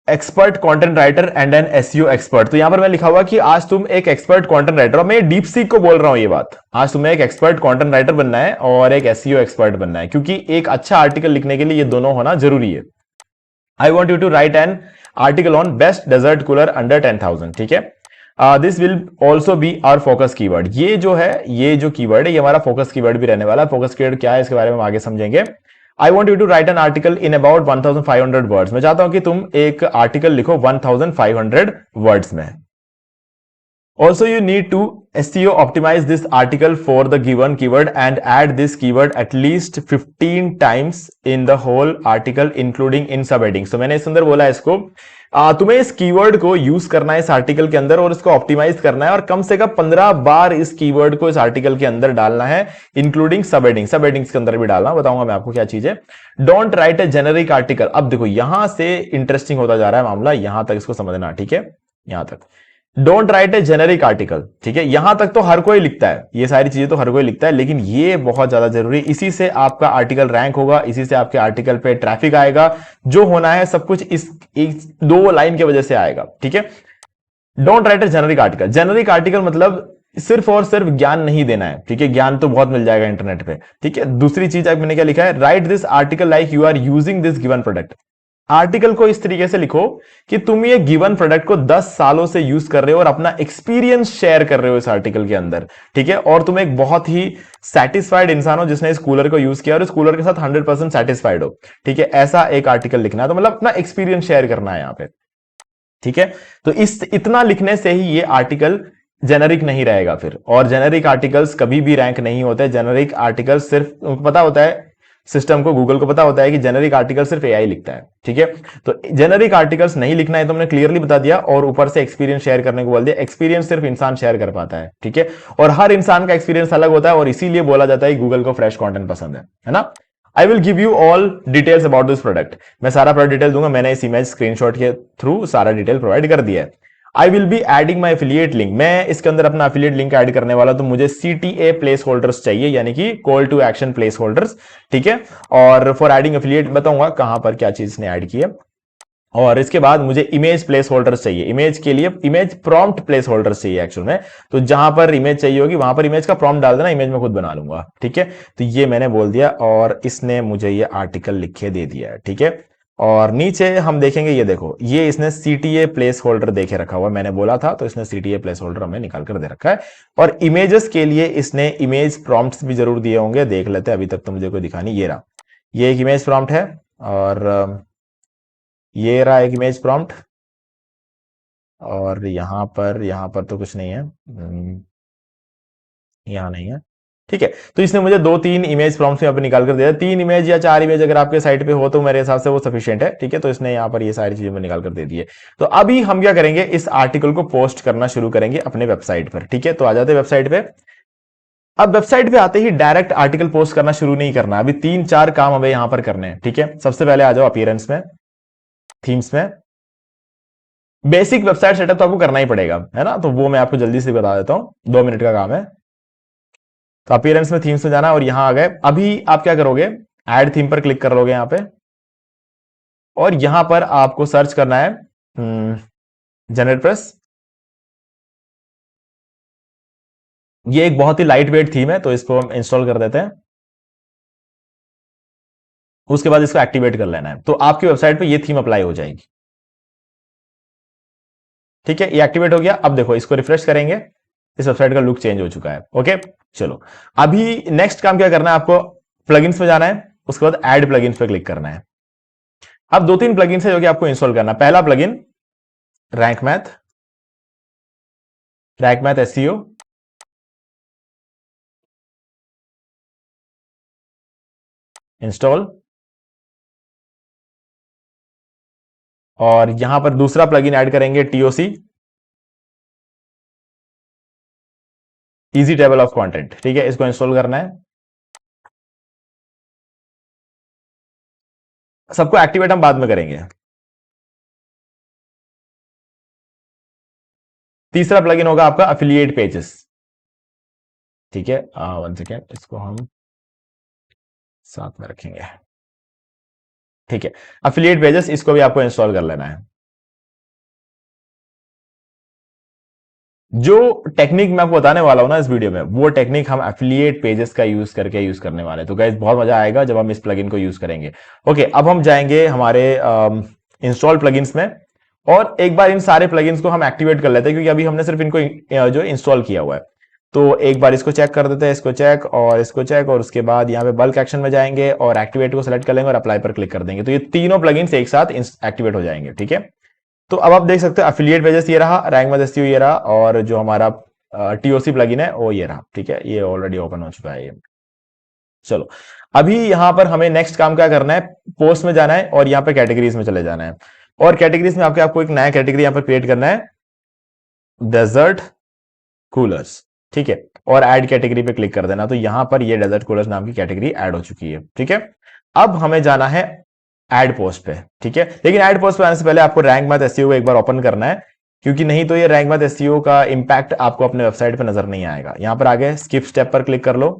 expert content writer and an SEO expert. तो यहां पर मैं लिखा हुआ कि आज तुम एक एक्सपर्ट कंटेंट राइटर, और मैं डीप सीक को बोल रहा हूं ये बात, आज तुम्हें एक एक्सपर्ट कंटेंट राइटर बनना है और एक एसईओ एक्सपर्ट बनना है, क्योंकि एक अच्छा आर्टिकल लिखने के लिए ये दोनों होना जरूरी है। I want you to write an article on best desert cooler under 10,000। ठीक है, this will also be our focus keyword. ये जो है, ये जो कीवर्ड है, ये हमारा फोकस कीवर्ड भी रहने वाला है। फोकस कीवर्ड क्या है इसके बारे में हम आगे समझेंगे। I want you to write an article in about 1500 words. मैं चाहता हूं कि तुम एक आर्टिकल लिखो 1500 वर्ड्स में। Also, you need to SEO optimize this article for the given keyword and add this keyword at least 15 times in the whole article including in subheadings। तो मैंने इस अंदर बोला है इसको, तुम्हें इस कीवर्ड को यूज करना है इस आर्टिकल के अंदर और इसको ऑप्टिमाइज करना है, और कम से कम 15 बार इस कीवर्ड को इस आर्टिकल के अंदर डालना है, इंक्लूडिंग सबहेडिंग। सबहेडिंग्स के अंदर भी डालना, बताऊंगा मैं आपको क्या चीज है। Don't write A generic article. अब देखो यहां से इंटरेस्टिंग होता जा रहा है मामला, यहां तक इसको समझना, ठीक है, यहां तक। Don't write A generic article. ठीक है, यहां तक तो हर कोई लिखता है, ये सारी चीजें तो हर कोई लिखता है, लेकिन ये बहुत ज्यादा जरूरी, इसी से आपका आर्टिकल रैंक होगा, इसी से आपके आर्टिकल पे ट्रैफिक आएगा। जो होना है सब कुछ इस दो लाइन की वजह से आएगा। ठीक है, don't write A generic article. Generic article मतलब सिर्फ और सिर्फ ज्ञान नहीं देना है। ठीक है, ज्ञान तो बहुत मिल जाएगा इंटरनेट पे। ठीक है, दूसरी चीज मैंने क्या लिखा है, write this article like you are using this given product. Article को इस तरीके से लिखो कि तुम ये गिवन प्रोडक्ट को 10 सालों से यूज कर रहे हो और अपना एक्सपीरियंस शेयर कर रहे हो इस आर्टिकल के अंदर। ठीक है, और तुम एक बहुत ही सेटिस्फाइड इंसान हो जिसने इस कूलर को यूज किया और इस कूलर के साथ 100% सेटिस्फाइड हो। ठीक है, ऐसा एक आर्टिकल लिखना है, तो मतलब अपना एक्सपीरियंस शेयर करना है यहां पे। ठीक है, तो इस इतना लिखने से ही ये आर्टिकल जेनरिक नहीं रहेगा फिर। और जेनरिक आर्टिकल्स कभी भी रैंक नहीं होते। जेनरिक आर्टिकल्स सिर्फ पता होता है सिस्टम को, गूगल को पता होता है कि जेनरिक आर्टिकल सिर्फ एआई लिखता है। ठीक है, तो जेनरिक आर्टिकल्स नहीं लिखना है, तो हमने क्लियरली बता दिया, और ऊपर से एक्सपीरियंस शेयर करने को बोल दिया। एक्सपीरियंस सिर्फ इंसान शेयर कर पाता है। ठीक है, और हर इंसान का एक्सपीरियंस अलग होता है, और इसीलिए बोला जाता है गूगल को फ्रेश कंटेंट पसंद है ना। I will give you all details about this product. मैं सारा प्रोडक्ट डिटेल दूंगा, मैंने इस इमेज स्क्रीनशॉट के थ्रू सारा डिटेल प्रोवाइड कर दिया है। I will be adding my affiliate link. मैं इसके अंदर अपना एफिलिएट लिंक ऐड करने वाला, तो मुझे CTA प्लेस होल्डर्स चाहिए, यानी कि call to action place holders. ठीक है, और फॉर एडिंग एफिलिएट बताऊंगा कहां पर क्या चीज ने ऐड की है। और इसके बाद मुझे इमेज प्लेस होल्डर्स चाहिए। इमेज के लिए इमेज प्रॉम्प्ट प्लेस होल्डर्स चाहिए एक्चुअल में। तो जहां पर इमेज चाहिए होगी वहां पर इमेज का प्रॉम्प्ट डाल देना, इमेज में खुद बना लूंगा। ठीक है, तो ये मैंने बोल दिया, और इसने मुझे ये आर्टिकल लिख के दे दिया है। ठीक है, और नीचे हम देखेंगे, ये देखो, ये इसने CTA प्लेस होल्डर देखे रखा हुआ, मैंने बोला था, तो इसने CTA प्लेस होल्डर हमें निकाल कर दे रखा है। और इमेजेस के लिए इसने इमेज प्रॉम्प्ट्स भी जरूर दिए होंगे, देख लेते हैं। अभी तक तो मुझे कोई दिखा नहीं, ये रहा, ये एक इमेज प्रॉम्प्ट है, और ये रहा एक इमेज प्रॉम्प्ट, और यहां पर तो कुछ नहीं है, यहां नहीं है। ठीक है, तो इसने मुझे 2-3 इमेज प्रॉम्प्ट्स यहाँ पे निकाल कर दिया। 3 इमेज या 4 इमेज अगर आपके साइट पे हो तो मेरे हिसाब से वो सफिशिएंट है। ठीक है, तो इसने यहाँ पर ये सारी चीजें निकाल कर दे दी है। तो अभी हम क्या करेंगे, इस आर्टिकल को पोस्ट करना शुरू करेंगे अपने वेबसाइट पर। ठीक है, तो आ जाते हैं वेबसाइट पे। अब वेबसाइट पे आते ही डायरेक्ट आर्टिकल पोस्ट करना शुरू नहीं करना, अभी 3-4 काम हमें यहां पर करने हैं। ठीक है, सबसे पहले आ जाओ अपीयरेंस में, थीम्स में। बेसिक वेबसाइट सेटअप तो आपको करना ही पड़ेगा, है ना, तो वो मैं आपको जल्दी से बता देता हूं, 2 मिनट का काम है। तो अपीयरेंस में थीम्स में जाना, और यहां आ गए। अभी आप क्या करोगे, ऐड थीम पर क्लिक कर लोगे यहां पे, और यहां पर आपको सर्च करना है जनरेट प्रेस। ये एक बहुत ही लाइट वेट थीम है, तो इसको हम इंस्टॉल कर देते हैं। उसके बाद इसको एक्टिवेट कर लेना है, तो आपकी वेबसाइट पे ये थीम अप्लाई हो जाएगी। ठीक है, ये एक्टिवेट हो गया। अब देखो, इसको रिफ्रेश करेंगे, इस वेबसाइट का लुक चेंज हो चुका है। ओके, चलो अभी नेक्स्ट काम क्या करना है, आपको प्लगइन्स में जाना है, उसके बाद ऐड प्लगइन्स पे क्लिक करना है। अब 2-3 प्लगइन्स है जो कि आपको इंस्टॉल करना है। पहला plugin rank math, rank math SEO, install. और यहां पर दूसरा प्लगइन ऐड करेंगे TOC, easy table of content, ठीक है, इसको इंस्टॉल करना है। सबको एक्टिवेट हम बाद में करेंगे। तीसरा प्लगइन होगा आपका अफिलिएट पेजेस, ठीक है। वन सेकेंड, इसको हम साथ में रखेंगे, ठीक है। अफिलिएट पेजेस, इसको भी आपको इंस्टॉल कर लेना है। जो टेक्निक मैं आपको बताने वाला हूं ना इस वीडियो में, वो टेक्निक हम एफिलिएट पेजेस का यूज करके यूज करने वाले हैं। तो गाइस बहुत मजा आएगा जब हम इस प्लगइन को यूज करेंगे। ओके, अब हम जाएंगे हमारे इंस्टॉल प्लगइन्स में, और एक बार इन सारे प्लगइन्स को हम एक्टिवेट कर लेते हैं, क्योंकि अभी हमने सिर्फ इनको जो इंस्टॉल किया हुआ है। तो एक बार इसको चेक कर देते हैं, इसको चेक और इसको चेक, और उसके बाद यहाँ पे बल्क एक्शन में जाएंगे और एक्टिवेट को सिलेक्ट कर लेंगे और अप्लाई पर क्लिक कर देंगे। तो ये तीनों प्लगइन्स एक साथ एक्टिवेट हो जाएंगे, ठीक है। तो अब आप देख सकते हो एफिलिएट पेजेस ये रहा, रैंक मैथ एसईओ ये रहा, और जो हमारा टीओसी प्लगइन है वो ये रहा, ठीक है। ये ऑलरेडी ओपन हो चुका है ये। चलो, अभी यहां पर हमें नेक्स्ट काम क्या करना है, पोस्ट में जाना है और यहाँ पे कैटेगरीज में चले जाना है, और कैटेगरीज में आपको एक नया कैटेगरी यहाँ पर क्रिएट करना है, डेजर्ट कूलर्स, ठीक है। और ऐड कैटेगरी पे क्लिक कर देना। तो यहां पर ये डेजर्ट कूलर्स नाम की कैटेगरी ऐड हो चुकी है, ठीक है। अब हमें जाना है ऐड पोस्ट पे, ठीक है। लेकिन ऐड पोस्ट पे आने से पहले आपको रैंक मैथ एसईओ को एक बार ओपन करना है, क्योंकि नहीं तो ये रैंक मैथ एसईओ का इंपैक्ट आपको अपने वेबसाइट पे नजर नहीं आएगा। यहां पर आगे स्किप स्टेप पर क्लिक कर लो,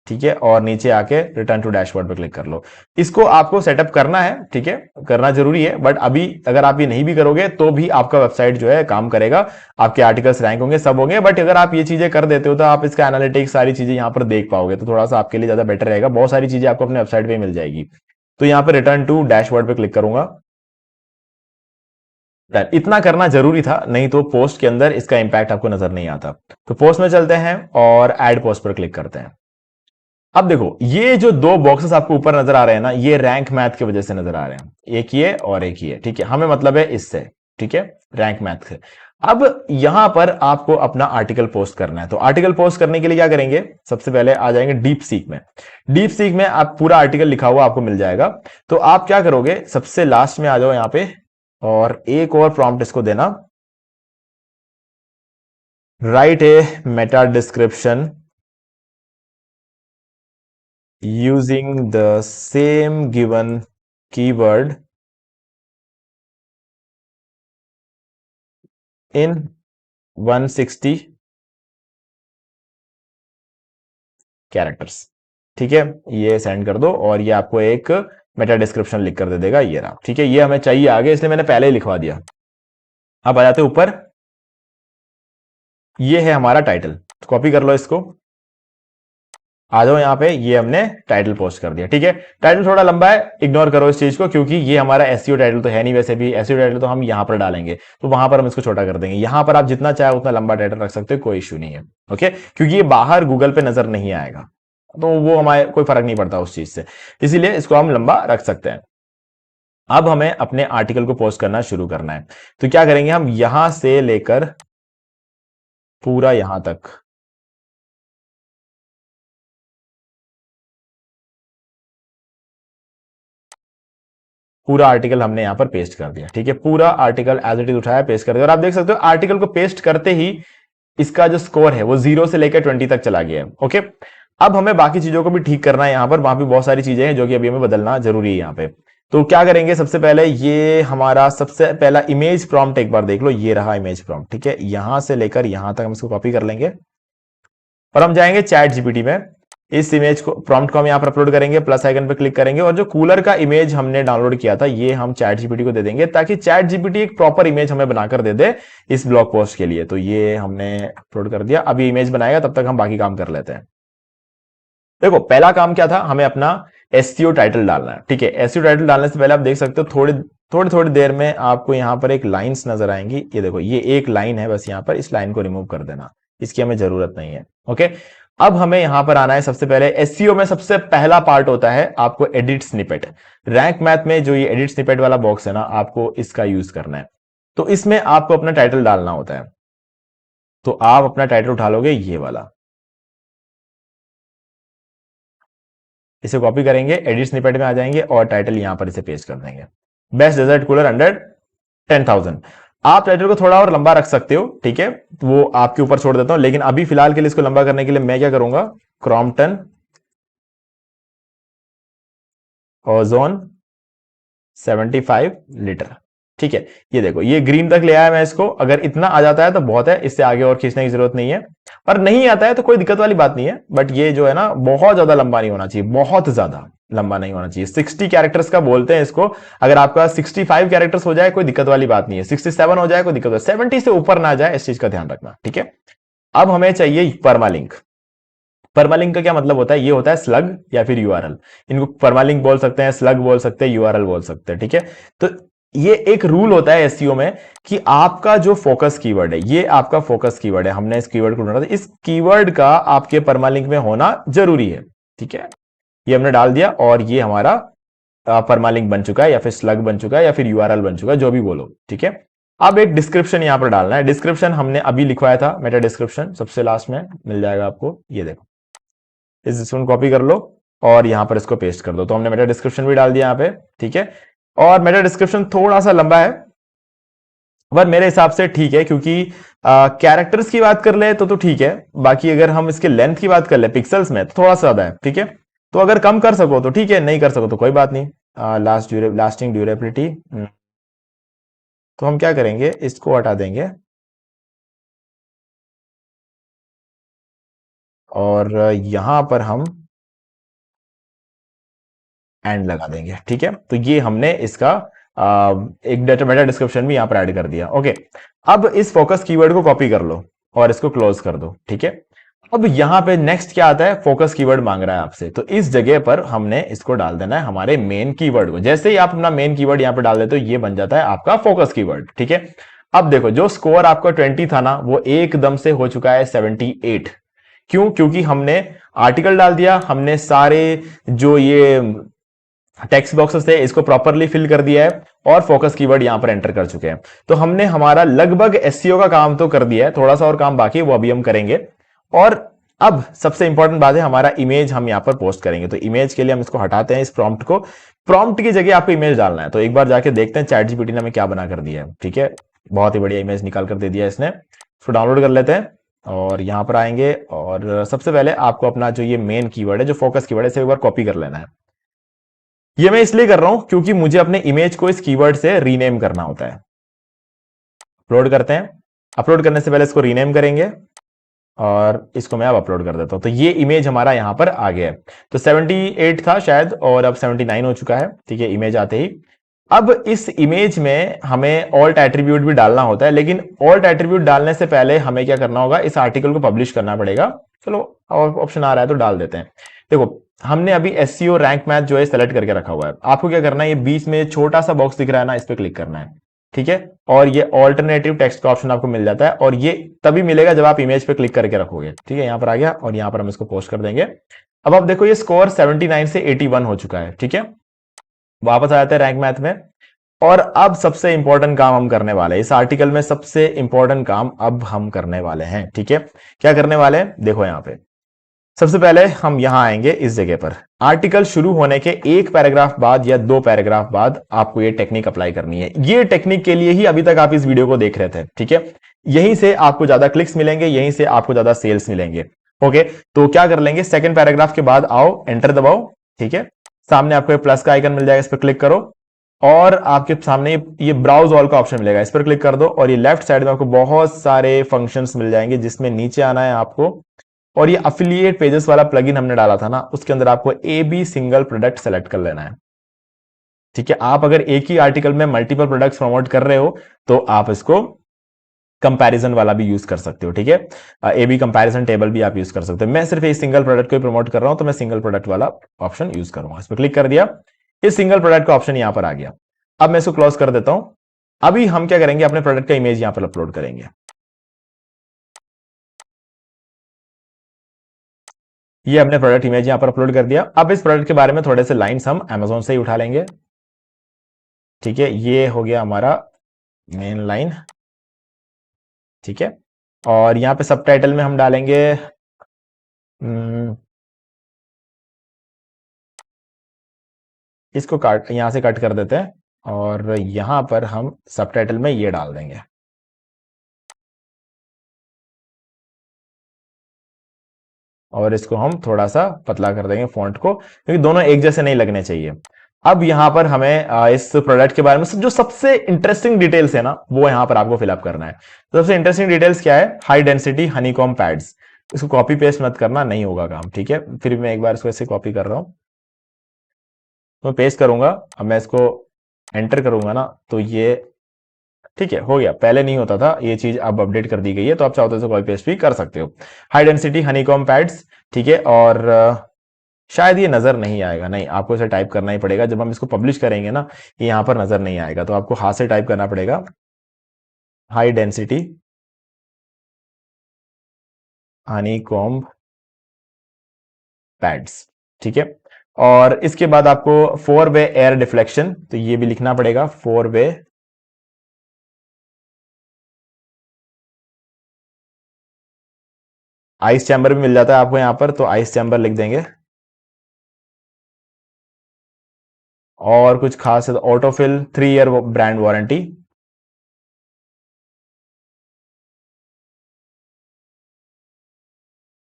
ठीक है, और नीचे आके रिटर्न टू डैशबोर्ड पर क्लिक कर लो। इसको आपको सेटअप करना है, ठीक है, करना जरूरी है। बट अभी अगर आप ये नहीं भी करोगे तो भी आपका वेबसाइट जो है काम करेगा, आपके आर्टिकल्स रैंक होंगे, सब होंगे। बट अगर आप ये चीजें कर देते हो तो आप इसका एनालिटिक्स सारी चीजें यहां पर देख पाओगे, तो थोड़ा सा आपके लिए ज्यादा बेटर रहेगा। बहुत सारी चीजें आपको अपने वेबसाइट पे मिल जाएगी। तो यहां पर रिटर्न टू डैशबोर्ड पे क्लिक करूंगा। इतना करना जरूरी था, नहीं तो पोस्ट के अंदर इसका इंपैक्ट आपको नजर नहीं आता। तो पोस्ट में चलते हैं और ऐड पोस्ट पर क्लिक करते हैं। अब देखो, ये जो दो बॉक्सेस आपको ऊपर नजर आ रहे हैं ना, ये रैंक मैथ की वजह से नजर आ रहे हैं, एक ये और एक ये, ठीक है। हमें मतलब है इससे, ठीक है, रैंक मैथ से। अब यहां पर आपको अपना आर्टिकल पोस्ट करना है। तो आर्टिकल पोस्ट करने के लिए क्या करेंगे, सबसे पहले आ जाएंगे डीप सीक में। डीप सीक में आप पूरा आर्टिकल लिखा हुआ आपको मिल जाएगा। तो आप क्या करोगे, सबसे लास्ट में आ जाओ यहां पे, और एक और प्रॉम्प्ट इसको देना, right A Meta description using the same given keyword in 160 characters, ठीक है। ये सेंड कर दो और ये आपको एक मेटा डिस्क्रिप्शन लिख कर दे देगा, ये रहा, ठीक है। ये हमें चाहिए आगे, इसलिए मैंने पहले ही लिखवा दिया। अब आ जाते ऊपर, ये है हमारा टाइटल, कॉपी कर लो इसको, आ जाओ यहां पे। ये हमने टाइटल पोस्ट कर दिया, ठीक है। टाइटल थोड़ा लंबा है, इग्नोर करो इस चीज को, क्योंकि ये हमारा एसईओ टाइटल तो है नहीं। वैसे भी एसईओ टाइटल तो हम यहां पर डालेंगे, तो वहां पर हम इसको छोटा कर देंगे। यहां पर आप जितना चाहे उतना लंबा टाइटल रख सकते हो, कोई इश्यू नहीं है, ओके। क्योंकि ये बाहर गूगल पे नजर नहीं आएगा, तो वो हमारे कोई फर्क नहीं पड़ता उस चीज से, इसीलिए इसको हम लंबा रख सकते हैं। अब हमें अपने आर्टिकल को पोस्ट करना शुरू करना है। तो क्या करेंगे, हम यहां से लेकर पूरा यहां तक, पूरा आर्टिकल हमने यहां पर पेस्ट कर दिया, ठीक है। पूरा आर्टिकल एज इट इज उठाया, पेस्ट कर दिया। और आप देख सकते हो आर्टिकल को पेस्ट करते ही इसका जो स्कोर है वो 0 से लेकर 20 तक चला गया है, ओके। अब हमें बाकी चीजों को भी ठीक करना है, यहां पर वहां भी बहुत सारी चीजें हैं जो कि अभी हमें बदलना जरूरी है यहां पे। तो क्या करेंगे, सबसे पहले ये हमारा सबसे पहला इमेज प्रॉम्प्ट एक बार देख लो, ये रहा इमेज प्रॉम्प्ट, ठीक है। यहां से लेकर यहां तक हम इसको कॉपी कर लेंगे और हम जाएंगे चैट जीपीटी में। इस इमेज को, प्रॉम्प्ट को हम यहां पर अपलोड करेंगे, प्लस आइकन पर क्लिक करेंगे, और जो कूलर का इमेज हमने डाउनलोड किया था ये हम चैट जीपीटी को दे देंगे, ताकि चैट जीपीटी एक प्रॉपर इमेज हमें बनाकर दे दे इस ब्लॉग पोस्ट के लिए। तो ये हमने अपलोड कर दिया। अब ये इमेज बनाएगा, तब तक हम बाकी काम कर लेते हैं। देखो, पहला काम क्या था, हमें अपना एसईओ टाइटल डालना है, ठीक है। एसईओ टाइटल डालने से पहले आप देख सकते हो थोड़ी थोड़ी देर में आपको यहां पर एक लाइंस नजर आएंगी। ये देखो, ये एक लाइन है बस, यहां पर इस लाइन को रिमूव कर देना, इसकी हमें जरूरत नहीं है, ओके। अब हमें यहां पर आना है। सबसे पहले एसईओ में सबसे पहला पार्ट होता है आपको एडिट स्निपेट। रैंक मैथ में जो ये एडिट स्निपेट वाला बॉक्स है ना, आपको इसका यूज करना है। तो इसमें आपको अपना टाइटल डालना होता है। तो आप अपना टाइटल उठा लोगे, ये वाला, इसे कॉपी करेंगे, एडिट स्निपेट में आ जाएंगे और टाइटल यहां पर इसे पेस्ट कर देंगे, बेस्ट डेजर्ट कूलर अंडर 10,000। आप टाइटल को थोड़ा और लंबा रख सकते हो, ठीक है, वो आपके ऊपर छोड़ देता हूं, लेकिन अभी फिलहाल के लिए इसको लंबा करने के लिए मैं क्या करूंगा, क्रॉम्पटन ओजोन 75 लीटर, ठीक है। ये देखो ये ग्रीन तक ले आया मैं इसको, अगर इतना आ जाता है तो बहुत है, इससे आगे और खींचने की जरूरत नहीं है, और नहीं आता है तो कोई दिक्कत वाली बात नहीं है। बट ये जो है ना बहुत ज्यादा लंबा नहीं होना चाहिए, बहुत ज्यादा लंबा नहीं होना चाहिए। 60 कैरेक्टर्स का बोलते हैं इसको, अगर आपका 65 कैरेक्टर्स हो जाए कोई दिक्कत वाली बात नहीं है, 67 हो जाए कोई दिक्कत, 70 से ऊपर ना जाए, इस चीज का ध्यान रखना, ठीक है। अब हमें चाहिए परमालिंक। परमालिंक का क्या मतलब होता है, ये होता है स्लग या फिर यूआरएल। इनको परमालिंक बोल सकते हैं, स्लग बोल सकते हैं, यूआरएल बोल सकते हैं, ठीक है। तो ये एक रूल होता है एसईओ में कि आपका जो फोकस कीवर्ड है, ये आपका फोकस कीवर्ड है, हमने इस कीवर्ड को ढूंढा था, इस कीवर्ड का आपके परमालिंक में होना जरूरी है, ठीक है। ये हमने डाल दिया और ये हमारा परमालिंक बन चुका है, या फिर स्लग बन चुका है, या फिर यूआरएल बन चुका है, जो भी बोलो, ठीक है। अब एक डिस्क्रिप्शन यहां पर डालना है। डिस्क्रिप्शन हमने अभी लिखवाया था, मेटा डिस्क्रिप्शन सबसे लास्ट में मिल जाएगा आपको, ये देखो, इस डिस्क्रिप्शन कॉपी कर लो और यहां पर इसको पेस्ट कर दो। तो हमने मेटा डिस्क्रिप्शन भी डाल दिया यहां पे, ठीक है। और मेटा डिस्क्रिप्शन थोड़ा सा लंबा है, पर मेरे हिसाब से ठीक है, क्योंकि कैरेक्टर्स की बात कर ले तो ठीक है, बाकी अगर हम इसके लेंथ की बात कर ले पिक्सल्स में तो थोड़ा सा ज्यादा है, ठीक है। तो अगर कम कर सको तो ठीक है, नहीं कर सको तो कोई बात नहीं। लास्टिंग ड्यूरेबिलिटी, तो हम क्या करेंगे, इसको हटा देंगे और यहां पर हम एंड लगा देंगे, ठीक है। तो ये हमने इसका एक डेटा मेटा डिस्क्रिप्शन भी यहां पर ऐड कर दिया, ओके। अब इस फोकस कीवर्ड को कॉपी कर लो और इसको क्लोज कर दो, ठीक है। अब यहां पे नेक्स्ट क्या आता है, फोकस कीवर्ड मांग रहा है आपसे, तो इस जगह पर हमने इसको डाल देना है हमारे मेन कीवर्ड को। जैसे ही आप अपना मेन कीवर्ड यहां पर डाल देते हो, ये बन जाता है आपका फोकस कीवर्ड, ठीक है। अब देखो जो स्कोर आपका 20 था ना, वो एकदम से हो चुका है 78। क्यों? क्योंकि हमने आर्टिकल डाल दिया, हमने सारे जो ये टेक्स्ट बॉक्सेस थे इसको प्रॉपरली फिल कर दिया है, और फोकस कीवर्ड यहां पर एंटर कर चुके हैं। तो हमने हमारा लगभग एसईओ का काम तो कर दिया है, थोड़ा सा और काम बाकी है, वो अभी हम करेंगे। और अब सबसे इंपॉर्टेंट बात है, हमारा इमेज हम यहां पर पोस्ट करेंगे। तो इमेज के लिए हम इसको हटाते हैं, इस प्रॉम्प्ट को। प्रॉम्प्ट की जगह आपको इमेज डालना है, तो एक बार जाके देखते हैं चैट जीपीटी ने हमें क्या बना कर दिया है, ठीक है। बहुत ही बढ़िया इमेज निकाल कर दे दिया इसने, इसको डाउनलोड कर लेते हैं और यहां पर आएंगे। और सबसे पहले आपको अपना जो ये मेन कीवर्ड है, जो फोकस कीवर्ड है, इसे एक बार कॉपी कर लेना है। ये मैं इसलिए कर रहा हूं क्योंकि मुझे अपने इमेज को इस कीवर्ड से रीनेम करना होता है। अपलोड करते हैं, अपलोड करने से पहले इसको रीनेम करेंगे और इसको मैं अब अपलोड कर देता हूं। तो ये इमेज हमारा यहां पर आ गया है। तो 78 था शायद और अब 79 हो चुका है, ठीक है, इमेज आते ही। अब इस इमेज में हमें ऑल्ट एट्रीब्यूट भी डालना होता है, लेकिन ऑल्ट एट्रीब्यूट डालने से पहले हमें क्या करना होगा, इस आर्टिकल को पब्लिश करना पड़ेगा। चलो ऑप्शन आ रहा है तो डाल देते हैं। देखो हमने अभी एससीओ रैंक मैथ जो है सेलेक्ट करके रखा हुआ है। आपको क्या करना है, ये बीच में छोटा सा बॉक्स दिख रहा है ना, इस पर क्लिक करना है, ठीक है। और ये ऑल्टरनेटिव टेक्स्ट का ऑप्शन आपको मिल जाता है, और ये तभी मिलेगा जब आप इमेज पे क्लिक करके रखोगे, ठीक है। यहां पर आ गया और यहां पर हम इसको पोस्ट कर देंगे। अब आप देखो ये स्कोर 79 से 81 हो चुका है, ठीक है। वापस आ जाते हैं रैंक मैथ में, और अब सबसे इंपॉर्टेंट काम हम करने वाले हैं इस आर्टिकल में। सबसे इंपॉर्टेंट काम अब हम करने वाले हैं, ठीक है। क्या करने वाले हैं, देखो यहां पे सबसे पहले हम यहां आएंगे इस जगह पर। आर्टिकल शुरू होने के एक पैराग्राफ बाद या दो पैराग्राफ बाद आपको ये टेक्निक अप्लाई करनी है। ये टेक्निक के लिए ही अभी तक आप इस वीडियो को देख रहे थे, ठीक है। यहीं से आपको ज्यादा क्लिक्स मिलेंगे, यहीं से आपको ज्यादा सेल्स मिलेंगे, ओके। तो क्या कर लेंगे, सेकंड पैराग्राफ के बाद आओ, एंटर दबाओ, ठीक है। सामने आपको प्लस का आइकन मिल जाएगा, इस पर क्लिक करो और आपके सामने ये ब्राउज ऑल का ऑप्शन मिलेगा, इस पर क्लिक कर दो। और ये लेफ्ट साइड में आपको बहुत सारे फंक्शंस मिल जाएंगे, जिसमें नीचे आना है आपको, और ये अफिलिएट पेजेस वाला प्लगइन हमने डाला था ना, उसके अंदर आपको A B single product select कर लेना है, ठीक है। आप अगर एक ही आर्टिकल में मल्टीपल प्रोडक्ट्स प्रमोट कर रहे हो तो आप इसको कंपैरिजन वाला भी यूज कर सकते हो, ठीक है। ए बी कंपैरिजन टेबल भी आप यूज कर सकते हो। मैं सिर्फ एक सिंगल प्रोडक्ट को प्रमोट कर रहा हूं, तो मैं सिंगल प्रोडक्ट वाला ऑप्शन यूज करूंगा। इस पर क्लिक कर दिया, इस सिंगल प्रोडक्ट का ऑप्शन यहां पर आ गया। अब मैं इसको क्लोज कर देता हूं। अभी हम क्या करेंगे, अपने प्रोडक्ट का इमेज यहां पर अपलोड करेंगे। ये हमने प्रोडक्ट इमेज यहां पर अपलोड कर दिया। अब इस प्रोडक्ट के बारे में थोड़े से लाइंस हम Amazon से ही उठा लेंगे, ठीक है। ये हो गया हमारा मेन लाइन, ठीक है। और यहां पे सबटाइटल में हम डालेंगे इसको काट, यहां से कट कर देते हैं और यहां पर हम सबटाइटल में ये डाल देंगे, और इसको हम थोड़ा सा पतला कर देंगे फॉन्ट को, क्योंकि दोनों एक जैसे नहीं लगने चाहिए। अब यहां पर हमें इस प्रोडक्ट के बारे में जो सबसे इंटरेस्टिंग डिटेल्स है ना, वो यहां पर आपको फिलअप करना है। तो सबसे इंटरेस्टिंग डिटेल्स क्या है? High density honeycomb pads. इसको कॉपी पेस्ट मत करना, नहीं होगा काम, ठीक है। फिर मैं एक बार इसको ऐसे कॉपी कर रहा हूं, तो मैं पेस्ट करूंगा। अब मैं इसको एंटर करूंगा ना, तो ये ठीक है, हो गया। पहले नहीं होता था ये चीज, अब अपडेट कर दी गई है, तो आप चाहो तो कॉपी पेस्ट भी कर सकते हो। हाई डेंसिटी हनीकॉम पैड्स, ठीक है। और शायद ये नजर नहीं आएगा, नहीं, आपको इसे टाइप करना ही पड़ेगा। जब हम इसको पब्लिश करेंगे ना, ये यहां पर नजर नहीं आएगा, तो आपको हाथ से टाइप करना पड़ेगा, हाई डेंसिटी हनीकॉम्ब पैड्स, ठीक है। और इसके बाद आपको 4-वे एयर डिफ्लेक्शन, तो ये भी लिखना पड़ेगा, 4-वे आइस चैम्बर भी मिल जाता है आपको यहां पर, तो आइस चैम्बर लिख देंगे। और कुछ खास है, ऑटोफिल 3 ईयर ब्रांड वारंटी।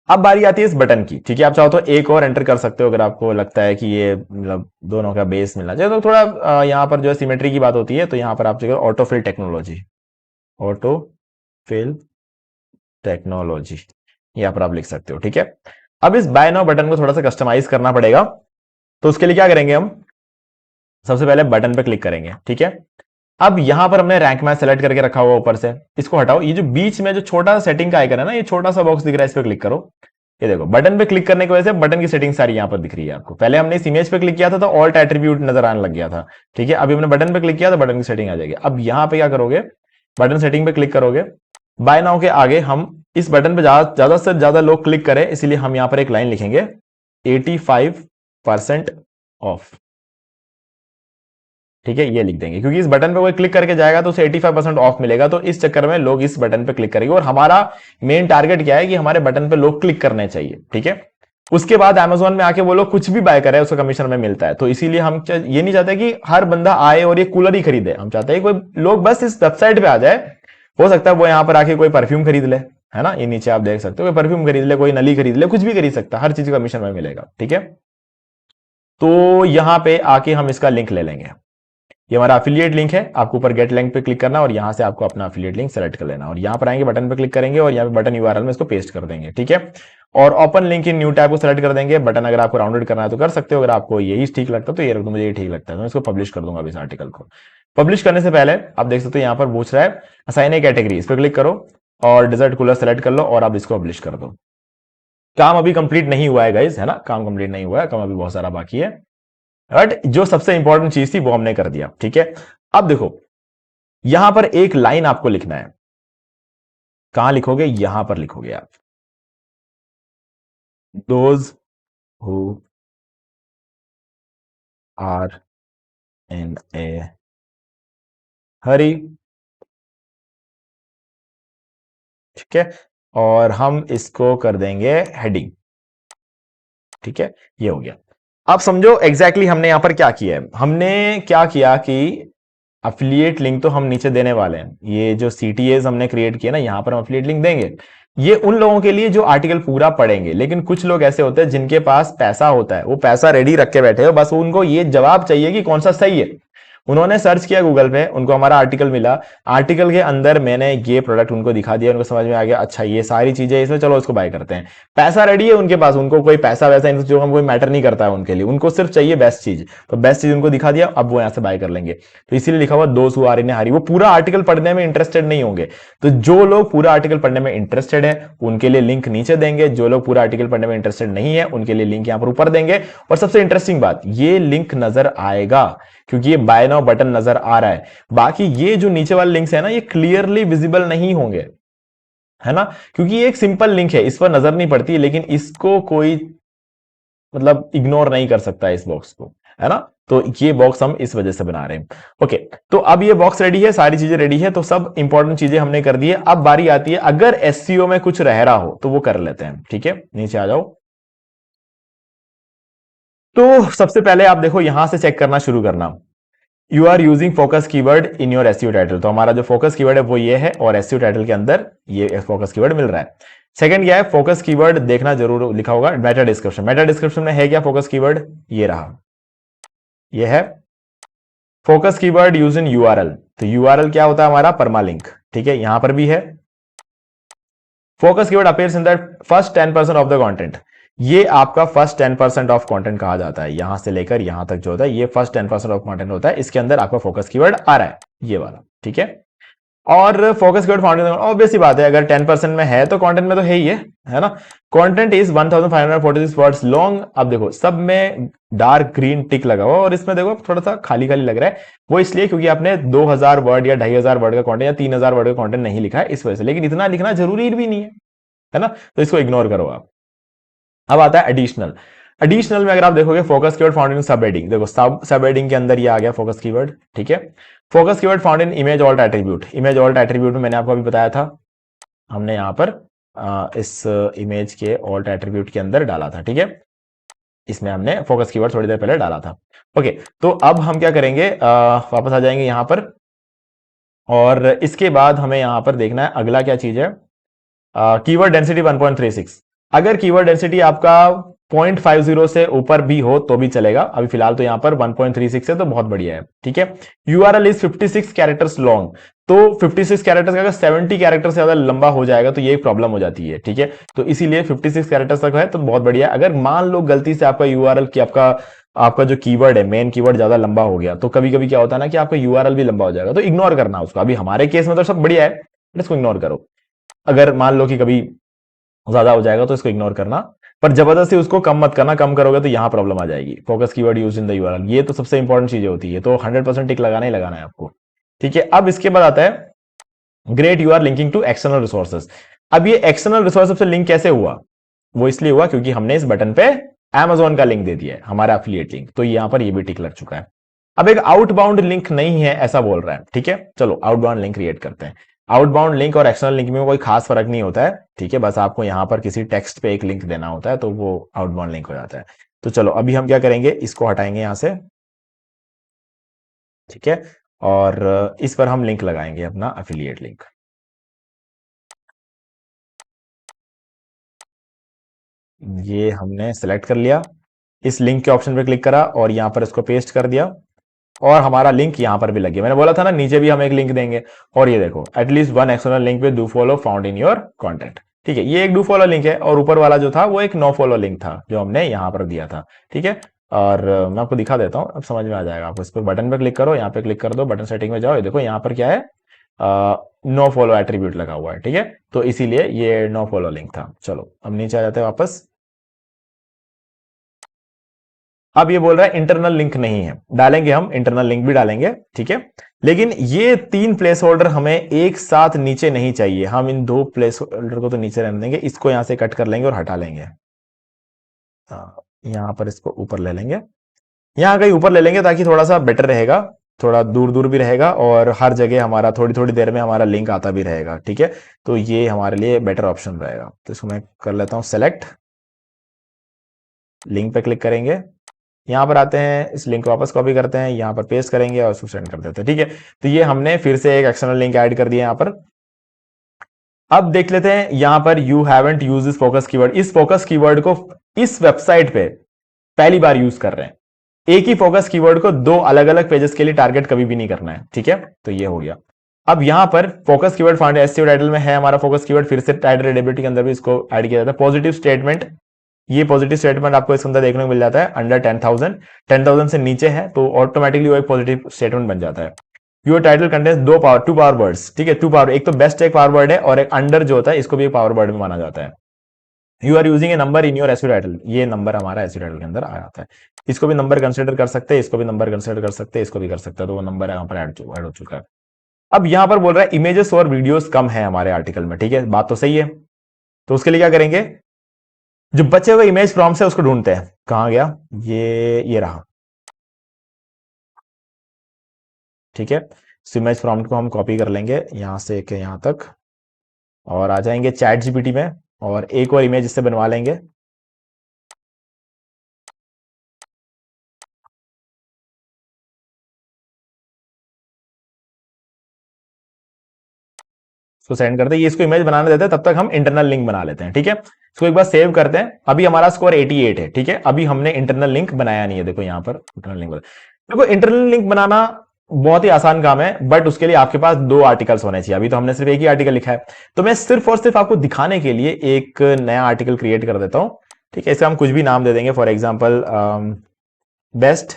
अब बारी आती है इस बटन की, ठीक है। आप चाहो तो एक और एंटर कर सकते हो, अगर आपको लगता है कि ये मतलब दोनों का बेस मिलना चाहिए, तो थोड़ा यहां पर जो है सिमेट्री की बात होती है, तो यहां पर आप चाहिए ऑटोफिल टेक्नोलॉजी, ऑटोफिल टेक्नोलॉजी, यहां पर आप लिख सकते हो, ठीक है। अब इस बाय नाउ बटन को थोड़ा सा कस्टमाइज करना पड़ेगा, तो उसके लिए क्या करेंगे हम? सबसे पहले बटन पे क्लिक करेंगे, ठीक है। अब यहां पर हमने रैंक मैच सेलेक्ट करके रखा हुआ ऊपर से, इसको हटाओ। ये जो बीच में जो छोटा सा सेटिंग का आइकन है ना, ये छोटा सा बॉक्स दिख रहा है, इस पर क्लिक करो। ये देखो, बटन पे क्लिक करने की वजह से बटन की सेटिंग सारी यहां पर दिख रही है आपको। पहले हमने इस इमेज पे क्लिक किया था तो ऑल्ट एट्रीब्यूट नजर आने लग गया था, ठीक है। अभी हमने बटन पे क्लिक किया तो बटन की सेटिंग आ जाएगी। अब यहां पे क्या करोगे? बटन सेटिंग पे क्लिक करोगे। बाय नाउ के आगे हम इस बटन पे ज्यादा से ज्यादा लोग क्लिक करें, इसलिए हम यहां पर एक लाइन लिखेंगे, 85% ऑफ, ठीक है। ये लिख देंगे, क्योंकि इस बटन पे कोई क्लिक करके जाएगा तो उसे 85% ऑफ मिलेगा, तो इस चक्कर में लोग इस बटन पे क्लिक करेंगे। और हमारा मेन टारगेट क्या है कि हमारे बटन पे लोग क्लिक करने चाहिए, ठीक है। उसके बाद Amazon में आके वो लोग कुछ भी बाय करे, उसका कमीशन हमें मिलता है। तो इसीलिए हम ये नहीं चाहते कि हर बंदा आए और ये कूलर ही खरीदे, हम चाहते हैं कोई लोग बस इस वेबसाइट पे आ जाए। हो सकता है वो यहां पर आके कोई परफ्यूम खरीद ले, है ना, ये नीचे आप देख सकते हो, कोई परफ्यूम खरीद ले, कोई नली खरीद ले, कुछ भी खरीद सकता है, हर चीज का कमीशन हमें मिलेगा, ठीक है। तो यहां पे आके हम इसका लिंक ले लेंगे। ये हमारा अफिलिएट लिंक है, आपको ऊपर गेट लिंक पे क्लिक करना और यहां से आपको अपना अफिलिएट लिंक सेलेक्ट कर लेना, और यहां पर आएंगे, बटन पे क्लिक करेंगे और यहां पे बटन यूआरएल में इसको पेस्ट कर देंगे, ठीक है। और open link in new tab को सेलेक्ट कर देंगे। बटन अगर आपको राउंडेड करना है तो कर सकते हो, अगर आपको यही ठीक लगता है तो ये रख दो, मुझे ये ठीक लगता है, तो मैं इसको पब्लिश कर दूंगा इस आर्टिकल को। पब्लिश करने से पहले आप देख सकते हो यहां पर पूछ रहा है असाइन ए कैटेगरी, इस पर क्लिक करो और डिजर्ट कूलर सेलेक्ट कर लो और आप इसको पब्लिश कर दो। काम अभी कंप्लीट नहीं हुआ है गाइज, है ना, काम कंप्लीट नहीं हुआ है, काम अभी बहुत सारा बाकी है, बट जो सबसे इंपॉर्टेंट चीज थी वो हमने कर दिया, ठीक है। अब देखो, यहां पर एक लाइन आपको लिखना है, कहां लिखोगे? यहां पर लिखोगे आप, दोज हु आर इन ए हरी, ठीक है। और हम इसको कर देंगे हेडिंग, ठीक है। ये हो गया। अब समझो एग्जैक्टली हमने यहां पर क्या किया है। हमने क्या किया कि अफिलिएट लिंक तो हम नीचे देने वाले हैं, ये जो सीटीएस हमने क्रिएट किया ना, यहां पर हम अफिलिएट लिंक देंगे। ये उन लोगों के लिए जो आर्टिकल पूरा पढ़ेंगे, लेकिन कुछ लोग ऐसे होते हैं जिनके पास पैसा होता है, वो पैसा रेडी रख के बैठे हो, बस उनको ये जवाब चाहिए कि कौन सा सही है। उन्होंने सर्च किया गूगल पे, उनको हमारा आर्टिकल मिला, आर्टिकल के अंदर मैंने ये प्रोडक्ट उनको दिखा दिया, उनको समझ में आ गया, अच्छा ये सारी चीजें इसमें, चलो इसको बाय करते हैं। पैसा रेडी है उनके पास, उनको कोई पैसा वैसा इन चीजों का कोई मैटर नहीं करता है उनके लिए, उनको सिर्फ चाहिए बेस्ट चीज, तो बेस्ट चीज उनको दिखा दिया, अब वो यहां से बाय कर लेंगे। तो इसीलिए लिखा हुआ दोस्त हु आर इन ए हरी, वो पूरा आर्टिकल पढ़ने में इंटरेस्टेड नहीं होंगे। तो जो लोग पूरा आर्टिकल पढ़ने में इंटरेस्टेड है उनके लिए लिंक नीचे देंगे, जो लोग पूरा आर्टिकल पढ़ने में इंटरेस्टेड नहीं है उनके लिए लिंक यहां पर ऊपर देंगे। और सबसे इंटरेस्टिंग बात, ये लिंक नजर आएगा क्योंकि ये बाय नाउ बटन नजर आ रहा है। बाकी ये जो नीचे वाले लिंक्स है ना, ये क्लियरली विजिबल नहीं होंगे, है ना, क्योंकि ये एक सिंपल लिंक है, इस पर नजर नहीं पड़ती, लेकिन इसको कोई मतलब इग्नोर नहीं कर सकता है इस बॉक्स को, है ना। तो ये बॉक्स हम इस वजह से बना रहे हैं। ओके, तो अब ये बॉक्स रेडी है, सारी चीजें रेडी है, तो सब इंपॉर्टेंट चीजें हमने कर दी है। अब बारी आती है अगर एससीओ में कुछ रह रहा हो तो वो कर लेते हैं, ठीक है। नीचे आ जाओ। तो सबसे पहले आप देखो, यहां से चेक करना शुरू करना, you are using focus keyword in your SEO title. तो हमारा जो फोकस कीवर्ड है वो ये है, और एसईओ टाइटल के अंदर ये फोकस कीवर्ड मिल रहा है। सेकंड क्या है, फोकस कीवर्ड देखना जरूर लिखा होगा मेटा डिस्क्रिप्शन। मेटा डिस्क्रिप्शन में है क्या फोकस कीवर्ड, ये रहा, ये है focus keyword use in URL. तो यूआरएल क्या होता है हमारा, परमालिंक, ठीक है, यहां पर भी है। Focus keyword appears in the first 10% of the content. ये आपका फर्स्ट 10% ऑफ कंटेंट कहा जाता है, यहां से लेकर यहां तक जो होता है ये फर्स्ट 10% ऑफ कंटेंट होता है, इसके अंदर आपका फोकस कीवर्ड आ रहा है, ये वाला, ठीक है। और फोकस कीवर्ड फाउंडेशन, ऑब्वियस सी बात है, अगर 10% में है तो कंटेंट में तो है ही है ना। Content is 1546 words long. अब देखो सब में डार्क ग्रीन टिक लगा हुआ और इसमें देखो थोड़ा सा खाली खाली लग रहा है, वो इसलिए क्योंकि आपने 2000 वर्ड या 2500 वर्ड का कंटेंट या 3000 वर्ड का कंटेंट नहीं लिखा है इस वजह से, लेकिन इतना लिखना जरूरी भी नहीं है ना, तो इसको इग्नोर करो आप। अब आता है एडिशनल। एडिशनल में अगर आप देखोगे फोकस कीवर्ड फाउंड इन सब हेडिंग, देखो सब हेडिंग के अंदर ये आ गया फोकस कीवर्ड, ठीक है। Focus keyword found in image alt attribute. Image alt attribute में मैंने आपको अभी बताया था, हमने यहां पर इस इमेज के ऑल्ट एट्रीब्यूट के अंदर डाला था, ठीक है, इसमें हमने फोकस कीवर्ड थोड़ी देर पहले डाला था। ओके, तो अब हम क्या करेंगे, वापस आ जाएंगे यहां पर, और इसके बाद हमें यहां पर देखना है अगला क्या चीज है, कीवर्ड डेंसिटी 1.36। अगर कीवर्ड डेंसिटी आपका 0.50 से ऊपर भी हो तो भी चलेगा, अभी फिलहाल तो यहां पर 1.36 है तो बहुत बढ़िया है, ठीक है। यूआरएल इज 56 कैरेक्टर्स लॉन्ग, तो 56 कैरेक्टर्स अगर 70 कैरेक्टर से ज्यादा लंबा हो जाएगा तो ये एक प्रॉब्लम हो जाती है, ठीक है। तो इसीलिए 56 कैरेक्टर्स तक है तो बहुत बढ़िया। अगर मान लो गलती से आपका यूआरएल की आपका आपका जो कीवर्ड है मेन कीवर्ड ज्यादा लंबा हो गया, तो कभी कभी क्या होता है ना कि आपका यूआरएल भी लंबा हो जाएगा, तो इग्नोर करना उसको। अभी हमारे केस में तो सब बढ़िया है, इसको इग्नोर करो। अगर मान लो कि कभी ज्यादा हो जाएगा तो इसको इग्नोर करना, पर जबरदस्ती उसको कम मत करना, कम करोगे तो यहां प्रॉब्लम आ जाएगी। Focus keyword use in the URL, ये तो सबसे इंपॉर्टेंट चीजें होती है, तो 100% टिक लगाना ही लगाना है आपको, ठीक है। अब इसके बाद आता है great you are linking to external resources. अब ये एक्सटर्नल रिसोर्सेज से लिंक कैसे हुआ, वो इसलिए हुआ क्योंकि हमने इस बटन पे Amazon का लिंक दे दिया है, हमारा एफिलिएट लिंक, तो यहां पर ये भी टिक लग चुका है। अब एक आउटबाउंड लिंक नहीं है ऐसा बोल रहा है, ठीक है, चलो आउटबाउंड लिंक क्रिएट करते हैं। आउटबाउंड लिंक और एक्सटर्नल लिंक में कोई खास फर्क नहीं होता है, ठीक है, बस आपको यहां पर किसी टेक्स्ट पे एक लिंक देना होता है तो वो आउटबाउंड लिंक हो जाता है। तो चलो अभी हम क्या करेंगे, इसको हटाएंगे यहां से, ठीक है, और इस पर हम लिंक लगाएंगे अपना एफिलिएट लिंक। ये हमने सेलेक्ट कर लिया, इस लिंक के ऑप्शन पे क्लिक करा और यहां पर इसको पेस्ट कर दिया, और हमारा लिंक यहां पर भी लग गया। मैंने बोला था ना नीचे भी हम एक लिंक देंगे, और ये देखो एटलीस्ट वन एक्सटर्नल लिंक पे do follow found in your content, ठीक है, ये एक डू फॉलो लिंक है, और ऊपर वाला जो था वो एक नो फॉलो लिंक था जो हमने यहां पर दिया था, ठीक है। और मैं आपको दिखा देता हूं, अब समझ में आ जाएगा आपको। इस पर बटन पे क्लिक करो, यहाँ पे क्लिक कर दो, बटन सेटिंग में जाओ, ये देखो यहाँ पर क्या है, नो फॉलो एट्रीब्यूट लगा हुआ है, ठीक है, तो इसीलिए ये नो फॉलो लिंक था। चलो अब नीचे आ जाते हैं वापस। अब ये बोल रहा है इंटरनल लिंक नहीं है, डालेंगे हम इंटरनल लिंक भी डालेंगे, ठीक है, लेकिन ये 3 प्लेस होल्डर हमें एक साथ नीचे नहीं चाहिए, हम इन 2 प्लेस होल्डर को तो नीचे रहने देंगे, इसको यहां से कट कर लेंगे और हटा लेंगे, यहां पर इसको ऊपर ले लेंगे, यहां कहीं ऊपर ले लेंगे ताकि थोड़ा सा बेटर रहेगा, थोड़ा दूर दूर भी रहेगा और हर जगह हमारा थोड़ी थोड़ी देर में हमारा लिंक आता भी रहेगा, ठीक है, तो ये हमारे लिए बेटर ऑप्शन रहेगा। तो इसको मैं कर लेता हूं सेलेक्ट, लिंक पे क्लिक करेंगे, यहां पर आते हैं, इस लिंक को वापस कॉपी करते हैं, यहां पर पेस्ट करेंगे और उसको सेंड कर देते हैं, ठीक है। तो ये हमने फिर से एक एक्सटर्नल लिंक ऐड कर दिया यहां पर। अब देख लेते हैं यहां पर you haven't use this focus keyword, इस फोकस कीवर्ड को इस वेबसाइट पे पहली बार यूज कर रहे हैं, एक ही फोकस कीवर्ड को 2 अलग अलग पेजेस के लिए टारगेट कभी भी नहीं करना है, ठीक है, तो ये हो गया। अब यहां पर focus keyword find SEO title में है हमारा फोकस कीवर्ड, फिर से टाइटल रीडेबिलिटी के अंदर भी इसको ऐड किया जाता है। पॉजिटिव स्टेटमेंट, ये पॉजिटिव स्टेटमेंट आपको इसके अंदर देखने को मिल जाता है अंडर 10,000, 10,000 से नीचे है तो ऑटोमेटिकली वो एक पॉजिटिव स्टेटमेंट बन जाता है। Your title contains 2 power words, ठीक है, 2 पावर, एक तो बेस्ट एक पावर वर्ड है और एक अंडर जो होता है इसको भी एक पावर वर्ड में माना जाता है। You are using a number in your SEO title, ये नंबर हमारा एसईओ टाइटल के अंदर आ जाता है, इसको भी नंबर कंसिडर कर सकते हैं, इसको भी नंबर कंसिडर कर सकते हैं, इसको भी कर सकते हैं, तो वो नंबर यहाँ पर ऐड हो चुका है। अब यहां पर बोल रहा है इमेजेस और वीडियोस कम है हमारे आर्टिकल में, ठीक है, बात तो सही है, तो उसके लिए क्या करेंगे, जो बचे हुए इमेज प्रॉम्प्ट है उसको ढूंढते हैं, कहां गया, ये रहा, ठीक है। इस इमेज प्रॉम्प्ट को हम कॉपी कर लेंगे यहां से यहां तक, और आ जाएंगे चैट जीपीटी में और एक और इमेज इससे बनवा लेंगे। इसको सेंड करते हैं, ये इसको इमेज बनाने देते हैं, तब तक हम इंटरनल लिंक बना लेते हैं। ठीक है, इसको एक बार सेव करते हैं। अभी हमारा स्कोर 88 है। ठीक है, अभी हमने इंटरनल लिंक बनाया नहीं है। देखो यहां पर इंटरनल लिंक, देखो इंटरनल लिंक बनाना बहुत ही आसान काम है, बट उसके लिए आपके पास 2 आर्टिकल्स होने चाहिए। अभी तो हमने सिर्फ एक ही आर्टिकल लिखा है, तो मैं सिर्फ और सिर्फ आपको दिखाने के लिए एक नया आर्टिकल क्रिएट कर देता हूं। ठीक है, इसका हम कुछ भी नाम दे देंगे, for example best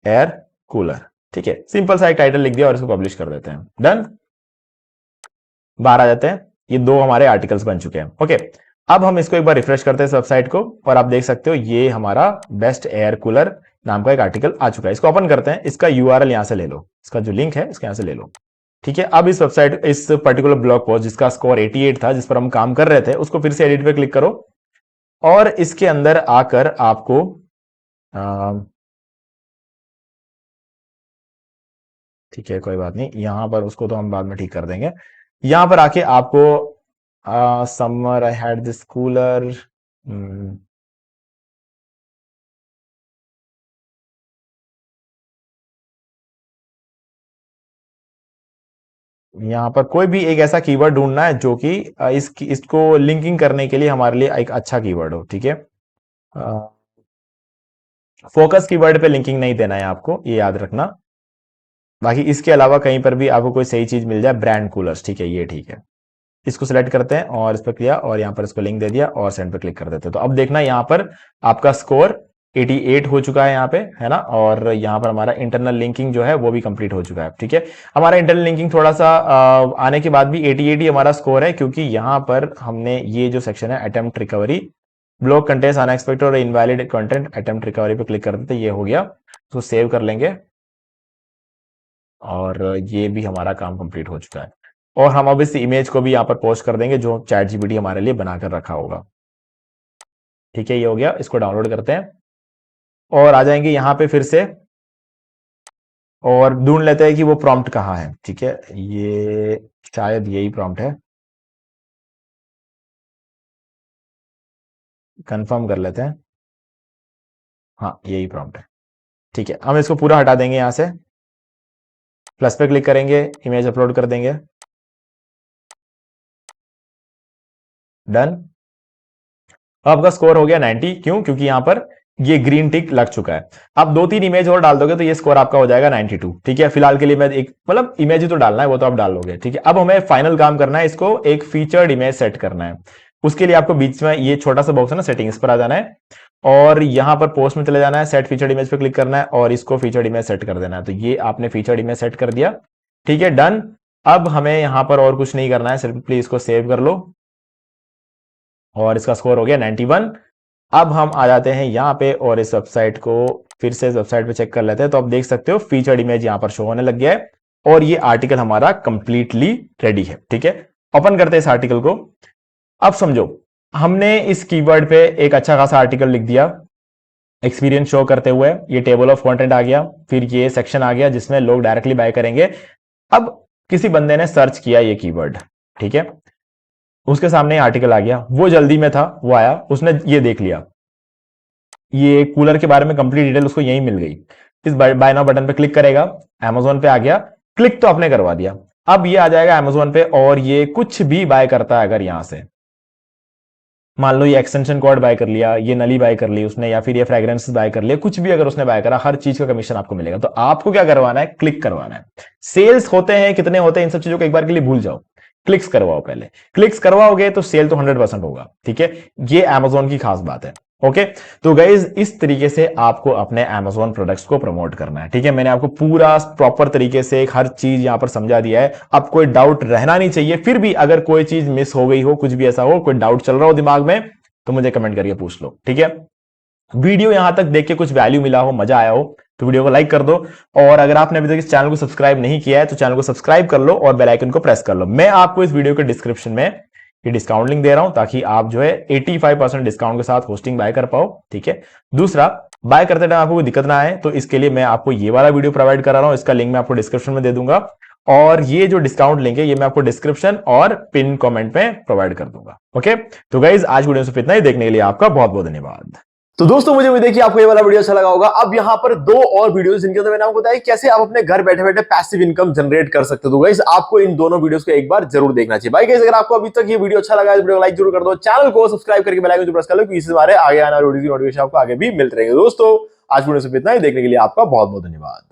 air cooler. ठीक है, सिंपल सा एक टाइटल लिख दिया और इसको पब्लिश कर देते हैं। डन, बाहर आ जाते हैं। ये 2 हमारे आर्टिकल्स बन चुके हैं। ओके, अब हम इसको एक बार रिफ्रेश करते हैं इस वेबसाइट को, और आप देख सकते हो ये हमारा बेस्ट एयर कूलर नाम का एक आर्टिकल आ चुका है। इसको ओपन करते हैं, इसका यूआरएल यहां से ले लो, इसका जो लिंक है इसके यहां से ले लो। ठीक है, अब इस वेबसाइट, इस पर्टिकुलर ब्लॉग पोस्ट जिसका स्कोर 88 था, जिस पर हम काम कर रहे थे, उसको फिर से एडिट पे क्लिक करो और इसके अंदर आकर आपको ठीक है, कोई बात नहीं, यहां पर उसको तो हम बाद में ठीक कर देंगे। यहां पर आके आपको summer I had this cooler, यहां पर कोई भी एक ऐसा कीवर्ड ढूंढना है जो कि इसको लिंकिंग करने के लिए हमारे लिए एक अच्छा कीवर्ड हो। ठीक है, फोकस कीवर्ड पे लिंकिंग नहीं देना है आपको, ये याद रखना। बाकी इसके अलावा कहीं पर भी आपको कोई सही चीज मिल जाए, ब्रांड कूलर्स, ठीक है, ये ठीक है। इसको सिलेक्ट करते हैं और इस पर किया और यहां पर इसको लिंक दे दिया और सेंड पे क्लिक कर देते हैं। तो अब देखना यहां पर आपका स्कोर 88 हो चुका है यहाँ पे, है ना, और यहाँ पर हमारा इंटरनल लिंकिंग जो है वो भी कंप्लीट हो चुका है। ठीक है, हमारा इंटरनल लिंकिंग थोड़ा सा आने के बाद भी 88 ही हमारा स्कोर है, क्योंकि यहाँ पर हमने ये जो सेक्शन है attempt recovery, block contents unexpected और इनवैलिड कंटेंट, अटेम्प्ट रिकवरी पे क्लिक कर देते, ये हो गया। तो सेव कर लेंगे और ये भी हमारा काम कंप्लीट हो चुका है। और हम अब इस इमेज को भी यहाँ पर पोस्ट कर देंगे जो चैट जीपीटी हमारे लिए बनाकर रखा होगा। ठीक है, ये हो गया। इसको डाउनलोड करते हैं और आ जाएंगे यहाँ पे फिर से और ढूंढ लेते हैं कि वो प्रॉम्प्ट कहाँ है। ठीक है, ये शायद यही प्रॉम्प्ट है, कंफर्म कर लेते हैं। हाँ, यही प्रॉम्प्ट है। ठीक है, हम इसको पूरा हटा देंगे, यहां से प्लस पे क्लिक करेंगे, इमेज अपलोड कर देंगे। डन, आपका स्कोर हो गया 90। क्यों? क्योंकि यहां पर ये ग्रीन टिक लग चुका है। आप 2-3 इमेज और डाल दोगे तो ये स्कोर आपका हो जाएगा 92। ठीक है, फिलहाल के लिए मैं एक मतलब इमेज ही तो डालना है, वो तो आप डाल लोगे। ठीक है, अब हमें फाइनल काम करना है, इसको एक फीचर्ड इमेज सेट करना है। उसके लिए आपको बीच में ये छोटा सा बॉक्स है ना, सेटिंग्स पर आ जाना है और यहां पर पोस्ट में चले जाना है, सेट फीचर्ड इमेज पे क्लिक करना है और इसको फीचर्ड इमेज सेट कर देना है। तो ये आपने फीचर्ड इमेज सेट कर दिया। ठीक है, डन। अब हमें यहां पर और कुछ नहीं करना है, सिंपली इसको सेव कर लो और इसका स्कोर हो गया 91। अब हम आ जाते हैं यहां पे और इस वेबसाइट को फिर से इस वेबसाइट पे चेक कर लेते हैं। तो आप देख सकते हो फीचर्ड इमेज यहां पर शो होने लग गया है और ये आर्टिकल हमारा कंप्लीटली रेडी है। ठीक है, ओपन करते हैं इस आर्टिकल को। अब समझो, हमने इस कीवर्ड पे एक अच्छा खासा आर्टिकल लिख दिया एक्सपीरियंस शो करते हुए, ये टेबल ऑफ कंटेंट आ गया, फिर ये सेक्शन आ गया जिसमें लोग डायरेक्टली बाय करेंगे। अब किसी बंदे ने सर्च किया ये कीवर्ड, ठीक है, उसके सामने आर्टिकल आ गया, वो जल्दी में था, वो आया, उसने ये देख लिया, ये कूलर के बारे में कंप्लीट डिटेल उसको यही मिल गई। इस बाय नाउ बटन पे क्लिक करेगा, अमेजोन पे आ गया, क्लिक तो आपने करवा दिया। अब ये आ जाएगा अमेजोन पे और ये कुछ भी बाय करता है, अगर यहां से मान लो ये एक्सटेंशन कॉर्ड बाय कर लिया, ये नली बाय कर ली उसने, या फिर ये फ्रेग्रेंस बाय कर लिया, कुछ भी अगर उसने बाय करा, हर चीज का कमीशन आपको मिलेगा। तो आपको क्या करवाना है, क्लिक करवाना है। सेल्स होते हैं, कितने होते हैं, इन सब चीजों को एक बार के लिए भूल जाओ, क्लिक्स करवाओ पहले। क्लिक्स करवाओगे तो सेल तो 100% होगा। ठीक है, ये अमेजोन की खास बात है। ओके, तो गाइज इस तरीके से आपको अपने अमेजोन प्रोडक्ट्स को प्रमोट करना है। ठीक है, मैंने आपको पूरा प्रॉपर तरीके से हर चीज यहां पर समझा दिया है। अब कोई डाउट रहना नहीं चाहिए। फिर भी अगर कोई चीज मिस हो गई हो, कुछ भी ऐसा हो, कोई डाउट चल रहा हो दिमाग में, तो मुझे कमेंट करके पूछ लो। ठीक है, वीडियो यहां तक देख के कुछ वैल्यू मिला हो, मजा आया हो, तो वीडियो को लाइक कर दो। और अगर आपने अभी तक इस चैनल को सब्सक्राइब नहीं किया है तो चैनल को सब्सक्राइब कर लो और बेल आइकन को प्रेस कर लो। मैं आपको इस वीडियो के डिस्क्रिप्शन में ये डिस्काउंट लिंक दे रहा हूं ताकि आप जो है 85% डिस्काउंट के साथ होस्टिंग बाय कर पाओ। ठीक है, दूसरा, बाय करते टाइम आपको कोई दिक्कत ना आए तो इसके लिए मैं आपको ये वाला वीडियो प्रोवाइड करा रहा हूं, इसका लिंक मैं आपको डिस्क्रिप्शन में दे दूंगा और ये जो डिस्काउंट लिंक है ये मैं आपको डिस्क्रिप्शन और पिन कमेंट में प्रोवाइड कर दूंगा। ओके, तो गाइज आज वीडियो से इतना ही, देखने के लिए आपका बहुत बहुत धन्यवाद। तो दोस्तों मुझे उम्मीद है कि आपको ये वाला वीडियो अच्छा लगा होगा। अब यहाँ पर 2 और वीडियोस जिनके अंदर मैंने आपको बताया कैसे आप अपने घर बैठे बैठे पैसिव इनकम जनरेट कर सकते हो। तो गाइस आपको इन दोनों वीडियोस को एक बार जरूर देखना चाहिए। भाई गाइस अगर आपको अभी तक ये वीडियो अच्छा लगा है तो वीडियो को लाइक जरूर कर दो, चैनल को सब्सक्राइब करके बेल आइकन को प्रेस कर लो क्योंकि इससे हमारे आगे आने वाले वीडियो की नोटिफिकेशन आपको आगे भी मिलते रहेंगे। दोस्तों आज वीडियो से इतना ही, देखने के लिए आपका बहुत बहुत धन्यवाद।